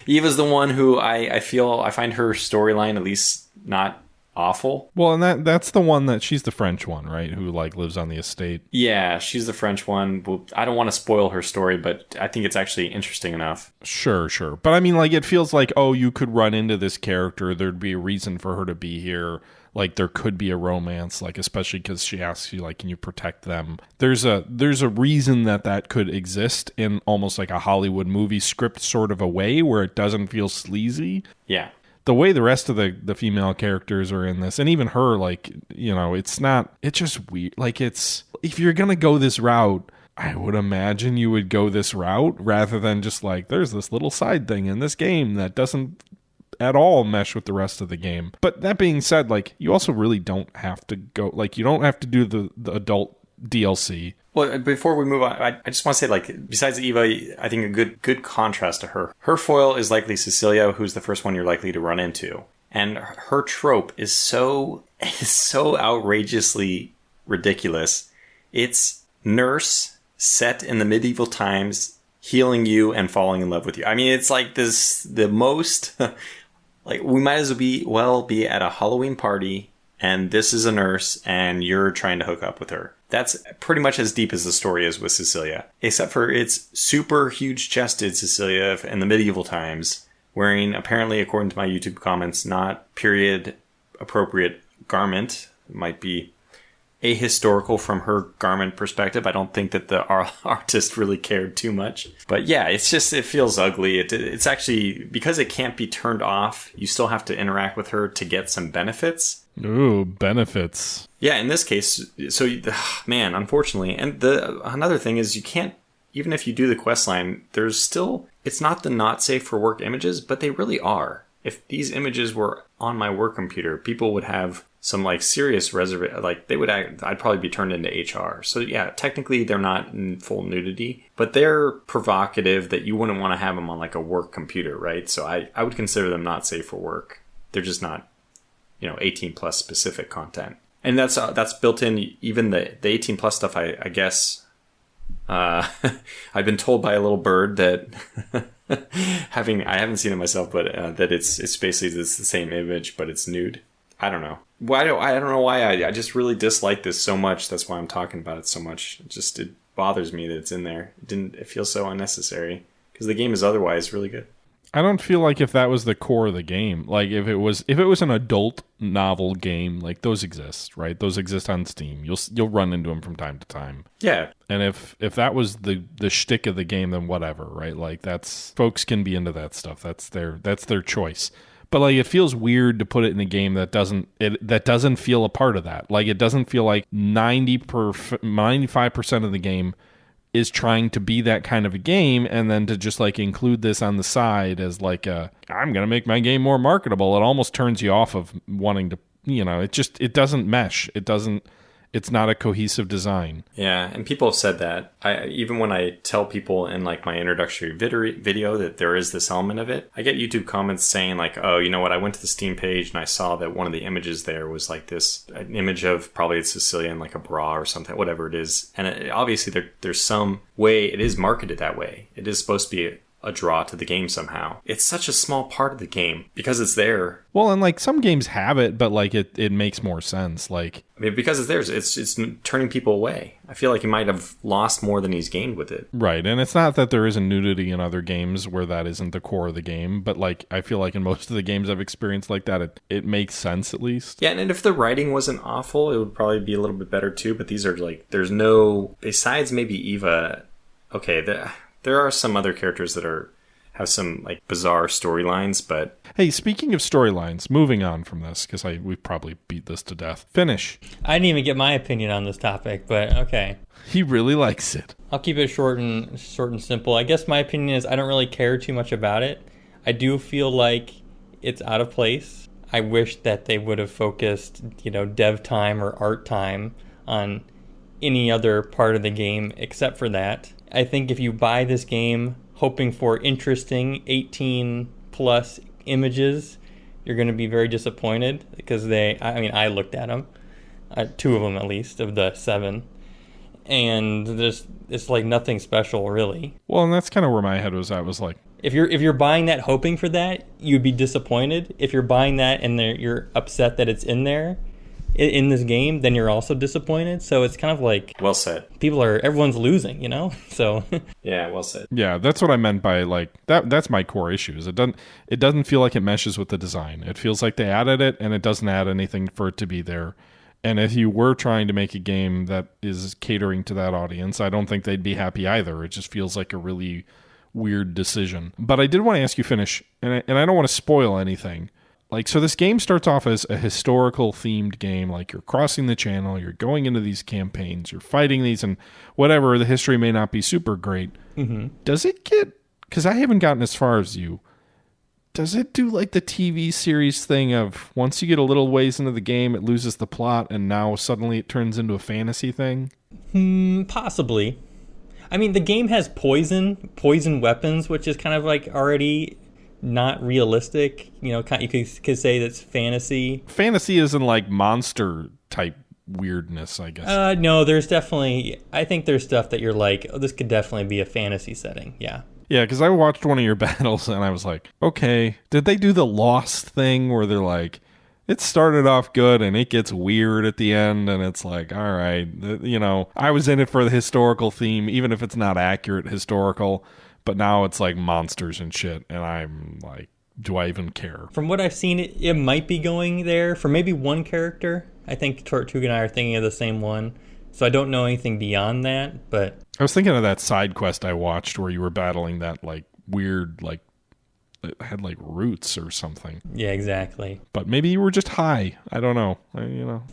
Eva's the one who I find her storyline at least not awful. Well, and that's the one that she's the French one, right? Who like lives on the estate. Yeah, she's the French one. Well, I don't want to spoil her story, but I think it's actually interesting enough. Sure. But I mean, like, it feels like, oh, you could run into this character. There'd be a reason for her to be here. Like, there could be a romance, like, especially because she asks you, like, can you protect them? There's a reason that could exist in almost like a Hollywood movie script sort of a way where it doesn't feel sleazy. Yeah. The way the rest of the female characters are in this, and even her, like, you know, it's just weird. Like, if you're going to go this route, I would imagine you would go this route rather than just like, there's this little side thing in this game that doesn't at all mesh with the rest of the game. But that being said, like, you also really don't have to go, like, you don't have to do the adult DLC. Well, before we move on, I just want to say, like, besides Eva, I think a good contrast to her foil is likely Cecilia, who's the first one you're likely to run into. And her trope is so outrageously ridiculous. It's nurse set in the medieval times, healing you and falling in love with you. I mean, it's like the most... like, we might as well be at a Halloween party, and this is a nurse, and you're trying to hook up with her. That's pretty much as deep as the story is with Cecilia. Except for it's super huge-chested Cecilia in the medieval times, wearing, apparently, according to my YouTube comments, not period-appropriate garment. It might be ahistorical from her garment perspective. I don't think that the artist really cared too much. But yeah, it feels ugly. It's actually, because it can't be turned off, you still have to interact with her to get some benefits. Ooh, benefits. Yeah, in this case, so, man, unfortunately. And another thing is you can't, even if you do the quest line, there's still, it's not the not safe for work images, but they really are. If these images were on my work computer, people would have some like serious reservation, like I'd probably be turned into HR. So yeah, technically they're not in full nudity, but they're provocative that you wouldn't want to have them on like a work computer, right? So I would consider them not safe for work. They're just not, 18 plus specific content. And that's built in. Even the 18 plus stuff, I guess, I've been told by a little bird that I haven't seen it myself, but that it's basically the same image, but it's nude. I don't know. I don't know why I just really dislike this so much. That's why I'm talking about it so much. It bothers me that it's in there. It feels so unnecessary because the game is otherwise really good. I don't feel like if that was the core of the game, like if it was an adult novel game, like those exist, right? Those exist on Steam. You'll run into them from time to time. Yeah. And if that was the shtick of the game, then whatever, right? Like folks can be into that stuff. That's their choice. But like, it feels weird to put it in a game that doesn't feel a part of that. Like, it doesn't feel like 95% of the game is trying to be that kind of a game, and then to just like include this on the side as like I'm gonna make my game more marketable. It almost turns you off of wanting to, it doesn't mesh. It it's not a cohesive design. Yeah, and people have said that. Even when I tell people in like my introductory video that there is this element of it, I get YouTube comments saying like, oh, you know what, I went to the Steam page and I saw that one of the images there was like an image of probably a Sicilian, like a bra or something, whatever it is. And obviously there's some way it is marketed that way. It is supposed to be a draw to the game somehow. It's such a small part of the game because it's there. Well, and like some games have it, but like it makes more sense. Like, I mean, because it's theirs, it's turning people away. I feel like he might have lost more than he's gained with it. Right, and it's not that there isn't nudity in other games where that isn't the core of the game, but like I feel like in most of the games I've experienced like that, it makes sense at least. Yeah, and if the writing wasn't awful, it would probably be a little bit better too. But these are like, there's no, besides maybe Eva. Okay, there are some other characters that have some like bizarre storylines, but hey, speaking of storylines, moving on from this because we probably beat this to death. Finish. I didn't even get my opinion on this topic, but okay. He really likes it. I'll keep it short and simple. I guess my opinion is I don't really care too much about it. I do feel like it's out of place. I wish that they would have focused, dev time or art time on any other part of the game except for that. I think if you buy this game hoping for interesting 18 plus images, you're going to be very disappointed because I looked at them, 2 of them at least of the 7, and it's like nothing special really. Well, and that's kind of where my head was at. Was like, if you're buying that hoping for that, you'd be disappointed. If you're buying that and you're upset that it's in there in this game, then you're also disappointed. So it's kind of like, well said. Everyone's losing, so yeah, well said. Yeah, that's what I meant by like that's my core issue. Is it doesn't feel like it meshes with the design. It feels like they added it and it doesn't add anything for it to be there. And if you were trying to make a game that is catering to that audience, I don't think they'd be happy either. It just feels like a really weird decision. But I did want to ask you, Finish, and I don't want to spoil anything. Like, so this game starts off as a historical themed game. Like, you're crossing the channel, you're going into these campaigns, you're fighting these, and whatever, the history may not be super great. Mm-hmm. Does it get, because I haven't gotten as far as you, does it do like the TV series thing of once you get a little ways into the game, it loses the plot, and now suddenly it turns into a fantasy thing? Possibly. I mean, the game has poison weapons, which is kind of like already not realistic. You could say that's fantasy. Fantasy isn't like monster type weirdness, I guess. No, I think there's stuff that you're like, oh, this could definitely be a fantasy setting. Yeah. Yeah, because I watched one of your battles and I was like, okay, did they do the Lost thing where they're like, it started off good and it gets weird at the end, and it's like, all right, I was in it for the historical theme, even if it's not accurate historical. But now it's like monsters and shit, and I'm like, do I even care? From what I've seen, it might be going there for maybe one character. I think Tortuga and I are thinking of the same one. So I don't know anything beyond that, but I was thinking of that side quest I watched where you were battling that like weird, like it had like roots or something. Yeah, exactly. But maybe you were just high. I don't know.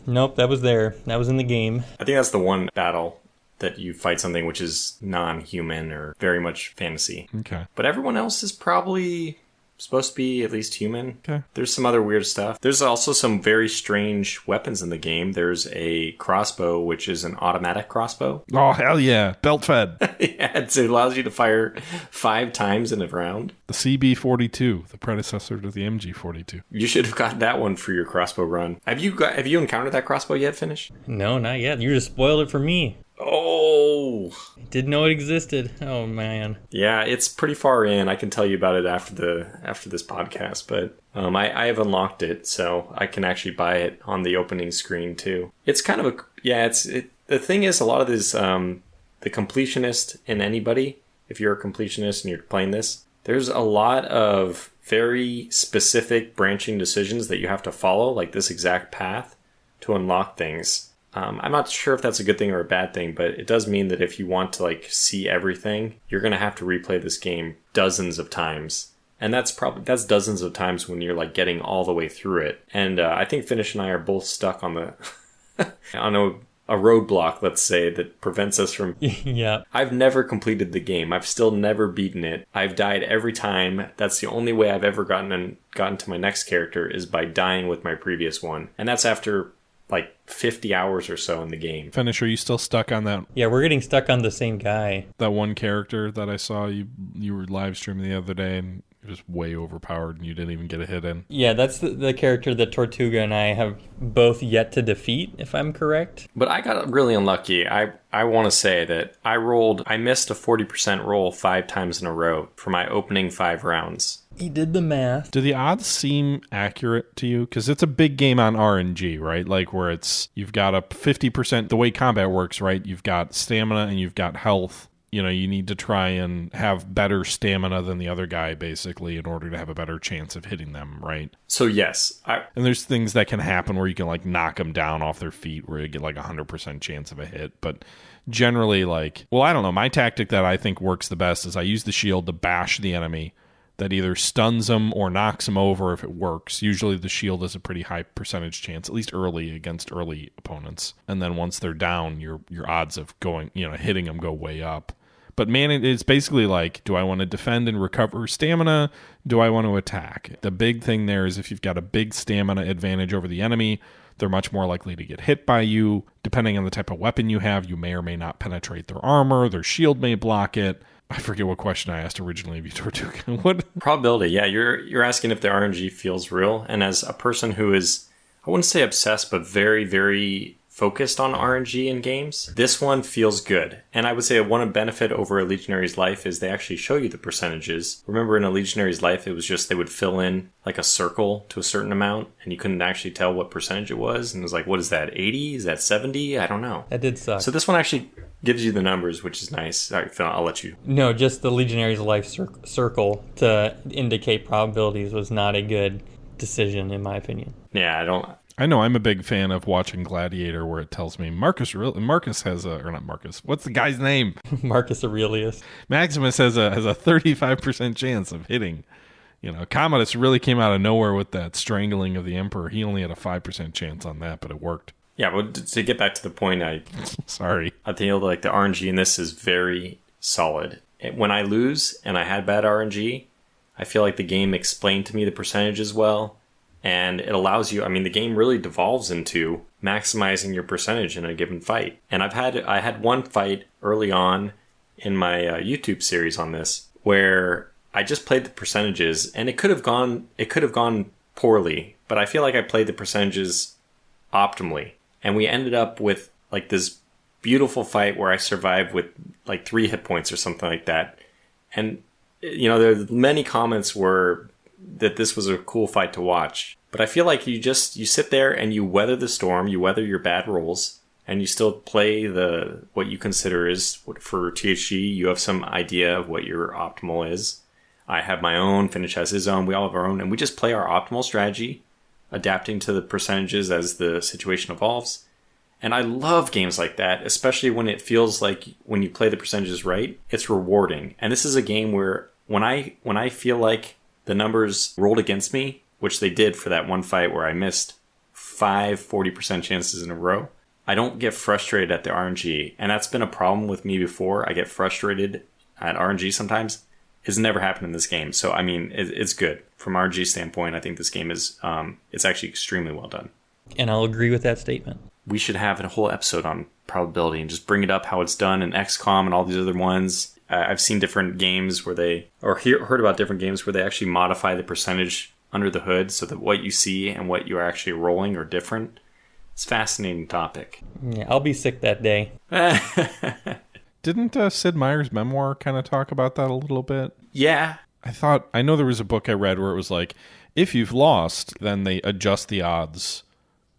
Nope, that was there. That was in the game. I think that's the one battle that you fight something which is non-human or very much fantasy. Okay. But everyone else is probably supposed to be at least human. Okay. There's some other weird stuff. There's also some very strange weapons in the game. There's a crossbow, which is an automatic crossbow. Oh, hell yeah. Belt fed. Yeah, it allows you to fire 5 times in a round. The CB-42, the predecessor to the MG-42. You should have gotten that one for your crossbow run. Have you encountered that crossbow yet, Finish? No, not yet. You just spoiled it for me. Oh, didn't know it existed. Oh man. Yeah, it's pretty far in. I can tell you about it after this podcast, but I have unlocked it, so I can actually buy it on the opening screen too. It's kind of the thing is, a lot of this the completionist in anybody, if you're a completionist and you're playing this, there's a lot of very specific branching decisions that you have to follow, like this exact path, to unlock things. I'm not sure if that's a good thing or a bad thing, but it does mean that if you want to like see everything, you're going to have to replay this game dozens of times. And that's dozens of times when you're like getting all the way through it. And I think Finish and I are both stuck on on a roadblock, let's say, that prevents us from... Yeah. I've never completed the game. I've still never beaten it. I've died every time. That's the only way I've ever gotten to my next character is by dying with my previous one. And that's after like 50 hours or so in the game. Finnish, are you still stuck on that Yeah, we're getting stuck on the same guy. one character that I saw you were live streaming the other day, and it was way overpowered and you didn't even get a hit in? Yeah, that's the character that Tortuga and I have both yet to defeat, if I'm correct. But I got really unlucky. I want to say that I missed a 40% roll 5 times in a row for my opening 5 rounds. He did the math. Do the odds seem accurate to you? Because it's a big game on RNG, right? Like where you've got a 50%, the way combat works, right? You've got stamina and you've got health. You know, you need to try and have better stamina than the other guy, basically, in order to have a better chance of hitting them, right? So yes. And there's things that can happen where you can like knock them down off their feet where you get like 100% chance of a hit. But generally, like, well, I don't know. My tactic that I think works the best is I use the shield to bash the enemy. That either stuns them or knocks them over if it works. Usually the shield has a pretty high percentage chance, at least early against early opponents. And then once they're down, your odds of going, hitting them go way up. But man, it's basically like, do I want to defend and recover stamina? Do I want to attack? The big thing there is if you've got a big stamina advantage over the enemy, they're much more likely to get hit by you. Depending on the type of weapon you have, you may or may not penetrate their armor. Their shield may block it. I forget what question I asked originally of you, Tortuga. What? Probability, yeah. You're asking if the RNG feels real. And as a person who is, I wouldn't say obsessed, but very, very focused on RNG in games, this one feels good. And I would say one benefit over a Legionary's Life is they actually show you the percentages. Remember in a Legionary's Life, it was just they would fill in like a circle to a certain amount, and you couldn't actually tell what percentage it was. And it was like, what is that, 80? Is that 70? I don't know. That did suck. So this one actually gives you the numbers, which is nice. All right, Phil, I'll let you. No, just the Legionary's Life circle to indicate probabilities was not a good decision, in my opinion. Yeah, I know I'm a big fan of watching Gladiator, where it tells me Marcus has or not Marcus. What's the guy's name? Marcus Aurelius. Maximus has a 35% chance of hitting. Commodus really came out of nowhere with that strangling of the Emperor. He only had a 5% chance on that, but it worked. Yeah, but to get back to the point, Sorry. I feel like the RNG in this is very solid. When I lose and I had bad RNG, I feel like the game explained to me the percentages well, and it allows you, the game really devolves into maximizing your percentage in a given fight. And I had one fight early on in my YouTube series on this where I just played the percentages, and it could have gone poorly, but I feel like I played the percentages optimally. And we ended up with like this beautiful fight where I survived with like 3 hit points or something like that. And, there are many comments were that this was a cool fight to watch. But I feel like you sit there and you weather the storm, you weather your bad rolls, and you still play what you consider is, for THG, you have some idea of what your optimal is. I have my own, Finnish has his own, we all have our own, and we just play our optimal strategy, adapting to the percentages as the situation evolves. And I love games like that, especially when it feels like when you play the percentages right, it's rewarding. And this is a game where when I feel like the numbers rolled against me, which they did for that one fight where I missed 5 40% chances in a row, I don't get frustrated at the RNG. And that's been a problem with me before. I get frustrated at RNG sometimes. It's never happened in this game. So, it's good. From RNG standpoint, I think this game is, it's actually extremely well done. And I'll agree with that statement. We should have a whole episode on probability and just bring it up how it's done in XCOM and all these other ones. I've seen different games where heard about different games where they actually modify the percentage under the hood so that what you see and what you're actually rolling are different. It's a fascinating topic. Yeah, I'll be sick that day. Didn't Sid Meier's memoir kind of talk about that a little bit? Yeah. I know there was a book I read where it was like, if you've lost, then they adjust the odds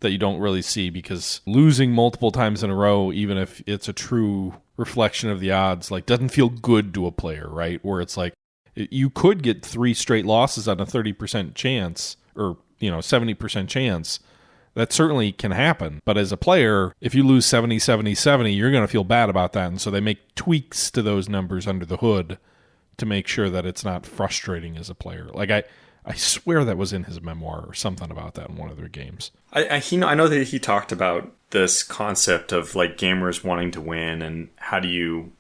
that you don't really see, because losing multiple times in a row, even if it's a true reflection of the odds, like doesn't feel good to a player, right? Where it's like, you could get 3 straight losses on a 30% chance or, 70% chance. That certainly can happen. But as a player, if you lose 70, 70, 70, you're going to feel bad about that. And so they make tweaks to those numbers under the hood to make sure that it's not frustrating as a player. Like I swear that was in his memoir or something about that in one of their games. I know that he talked about this concept of like gamers wanting to win, and how do you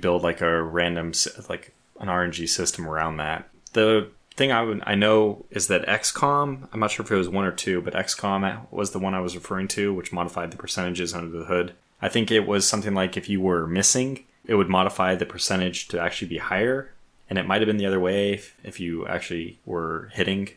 build like a random, like an RNG system around that. The thing I know is that XCOM, I'm not sure if it was 1 or 2, but XCOM was the one I was referring to, which modified the percentages under the hood. I think it was something like if you were missing, it would modify the percentage to actually be higher. And it might have been the other way. If you actually were hitting,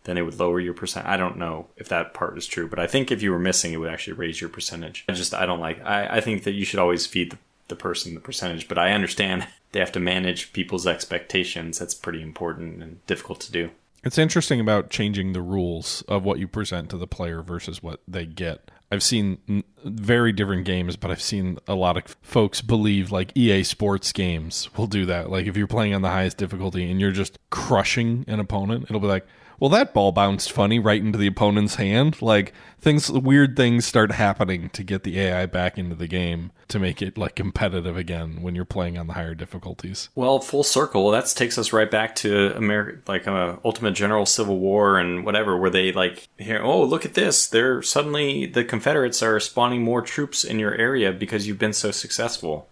then it would lower your percent. I don't know if that part is true, but I think if you were missing, it would actually raise your percentage. I think that you should always feed the person the percentage, but I understand they have to manage people's expectations. That's pretty important and difficult to do. It's interesting about changing the rules of what you present to the player versus what they get. I've seen very different games, but I've seen a lot of folks believe like EA Sports games will do that. Like if you're playing on the highest difficulty and you're just crushing an opponent, it'll be like, well, that ball bounced funny right into the opponent's hand. Like weird things start happening to get the AI back into the game to make it like competitive again when you're playing on the higher difficulties. Well, full circle, that takes us right back to America, like Ultimate General Civil War and whatever, where they like hear, oh, look at this. They're suddenly the Confederates are spawning more troops in your area because you've been so successful.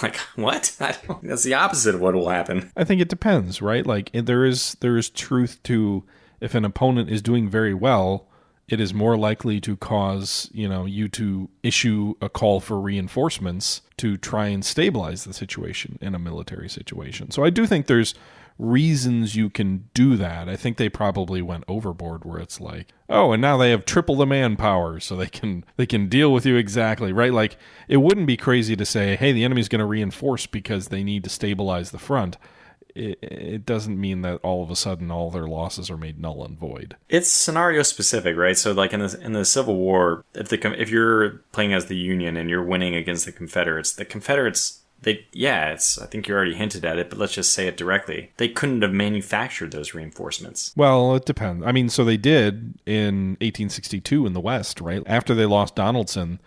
Like, what? That's the opposite of what will happen. I think it depends, right? Like there is truth to if an opponent is doing very well, it is more likely to cause, you to issue a call for reinforcements to try and stabilize the situation in a military situation. So I do think there's reasons you can do that. I think they probably went overboard where it's like, oh, and now they have triple the manpower so they can deal with you exactly, right? Like it wouldn't be crazy to say, hey, the enemy's going to reinforce because they need to stabilize the front. It doesn't mean that all of a sudden all their losses are made null and void. It's scenario specific, right? So like in the Civil War, if you're playing as the Union and you're winning against the Confederates, I think you already hinted at it, but let's just say it directly. They couldn't have manufactured those reinforcements. Well, it depends. I mean, so they did in 1862 in the West, right? After they lost Donaldson,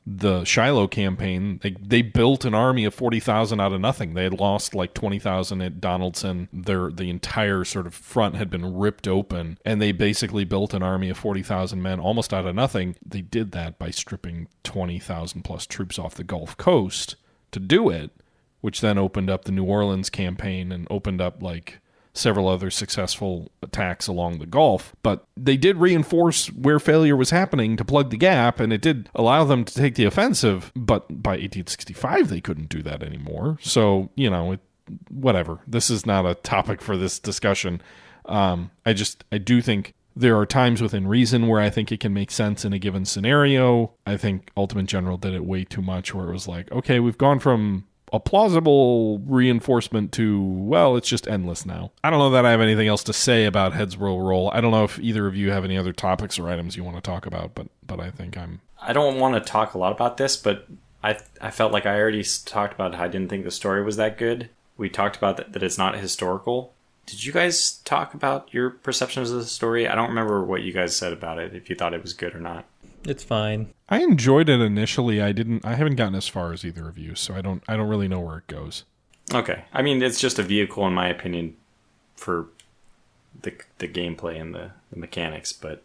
the Shiloh campaign, they built an army of 40,000 out of nothing. They had lost like 20,000 at Donaldson. The entire sort of front had been ripped open, and they basically built an army of 40,000 men almost out of nothing. They did that by stripping 20,000 plus troops off the Gulf Coast to do it, which then opened up the New Orleans campaign and opened up like several other successful attacks along the Gulf. But they did reinforce where failure was happening to plug the gap, and it did allow them to take the offensive. But by 1865, they couldn't do that anymore. So, whatever. This is not a topic for this discussion. I do think there are times within reason where I think it can make sense in a given scenario. I think Ultimate General did it way too much, where it was like, okay, we've gone from a plausible reinforcement to, well, it's just endless now. I don't know that I have anything else to say about Heads Will Roll. I don't know if either of you have any other topics or items you want to talk about, but I think I don't want to talk a lot about this, but I felt like I already talked about how I didn't think the story was that good. We talked about that it's not historical. Did you guys talk about your perceptions of the story? I don't remember what you guys said about it, if you thought it was good or not. It's fine. I enjoyed it initially. I haven't gotten as far as either of you, so I don't really know where it goes. Okay. I mean, it's just a vehicle, in my opinion, for the gameplay and the mechanics, but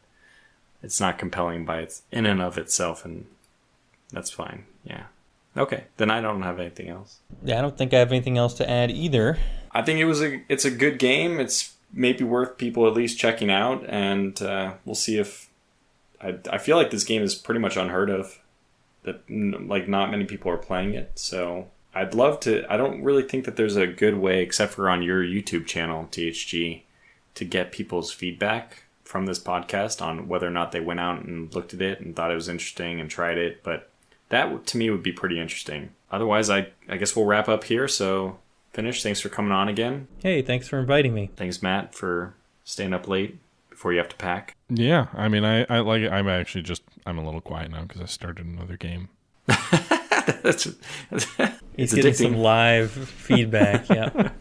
it's not compelling by its in and of itself, and that's fine. Yeah. Okay. Then I don't have anything else. Yeah, I don't think I have anything else to add either. I think it's a good game. It's maybe worth people at least checking out, and we'll see if I feel like this game is pretty much unheard of. That like not many people are playing it, so I'd love to. I don't really think that there's a good way, except for on your YouTube channel, THG, to get people's feedback from this podcast on whether or not they went out and looked at it and thought it was interesting and tried it. But that to me would be pretty interesting. Otherwise, I guess we'll wrap up here. So, Finnish, thanks for coming on again. Hey, thanks for inviting me. Thanks, Matt, for staying up late before you have to pack. Yeah, I mean, I like it. I'm a little quiet now because I started another game. He's getting some live feedback. Yeah.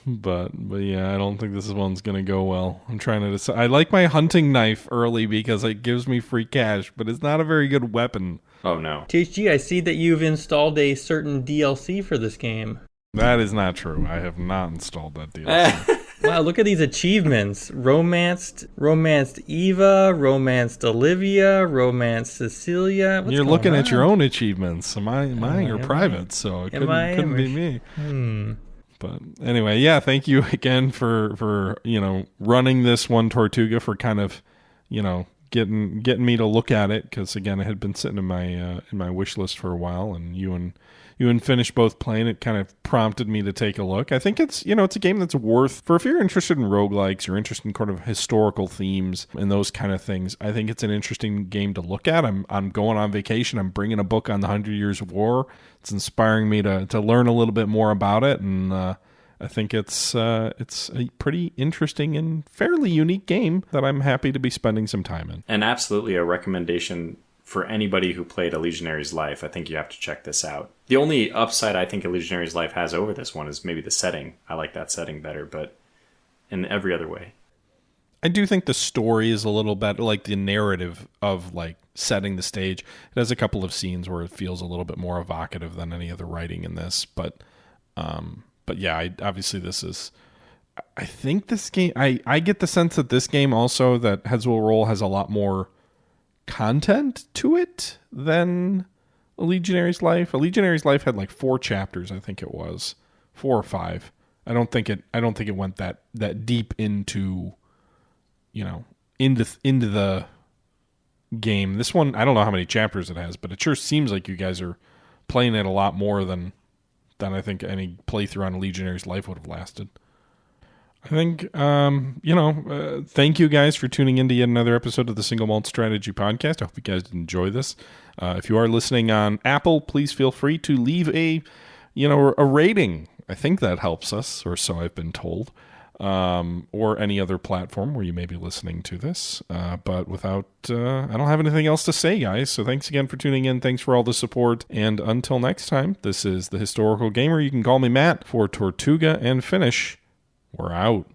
But yeah, I don't think this one's gonna go well. I'm trying to decide. I like my hunting knife early because it gives me free cash, but it's not a very good weapon. Oh no. THG, I see that you've installed a certain DLC for this game. That is not true. I have not installed that DLC. Wow, look at these achievements. Romanced Eva, romanced Olivia, romanced Cecilia. You're looking at your own achievements. Mine are private, so it couldn't be me. But anyway, yeah, thank you again for running this one, Tortuga, for kind of getting me to look at it, because again, it had been sitting in my wish list for a while, and you and Finnish both playing it kind of prompted me to take a look. I think it's it's a game that's worth, for if you're interested in roguelikes, you're interested in kind of historical themes and those kind of things, I think it's an interesting game to look at. I'm going on vacation. I'm bringing a book on the 100 Years of War. It's inspiring me to learn a little bit more about it, and I think it's a pretty interesting and fairly unique game that I'm happy to be spending some time in. And absolutely a recommendation for anybody who played A Legionary's Life. I think you have to check this out. The only upside I think A Legionary's Life has over this one is maybe the setting. I like that setting better, but in every other way. I do think the story is a little better, like the narrative of like setting the stage. It has a couple of scenes where it feels a little bit more evocative than any other writing in this, but yeah, obviously this is, I think this game, I get the sense that this game also, that Heads Will Roll, has a lot more content to it than A Legionary's Life. A Legionary's Life had like 4 chapters, I think it was 4 or 5. I don't think it went that deep into into the game. This one, I don't know how many chapters it has, but it sure seems like you guys are playing it a lot more than I think any playthrough on A Legionary's Life would have lasted. I think, thank you guys for tuning in to yet another episode of the Single Malt Strategy podcast. I hope you guys enjoy this. If you are listening on Apple, please feel free to leave a rating. I think that helps us, or so I've been told, or any other platform where you may be listening to this. But without, I don't have anything else to say, guys. So thanks again for tuning in. Thanks for all the support. And until next time, this is The Historical Gamer. You can call me Matt. For Tortuga and Finnish, we're out.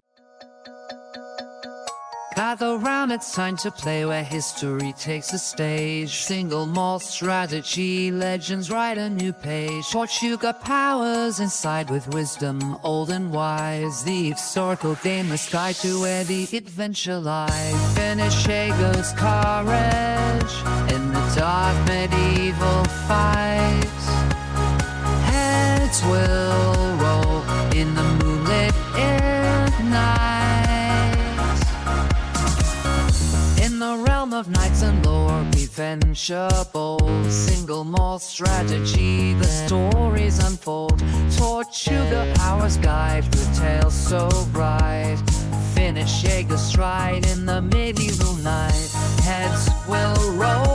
Gather round, it's time to play where history takes the stage. Single Malt Strategy, legends write a new page. Tortuga Powers inside with wisdom, old and wise. The historical gamer's guide to where the adventure lies. Finnish Jager's courage in the dark medieval fight. Heads will roll in the moonlit night. In the realm of knights and lore, we venture bold. Single Malt Strategy, the stories unfold. Tortuga Power's guide with tales so bright. Finnish Jager stride in the medieval night. Heads will roll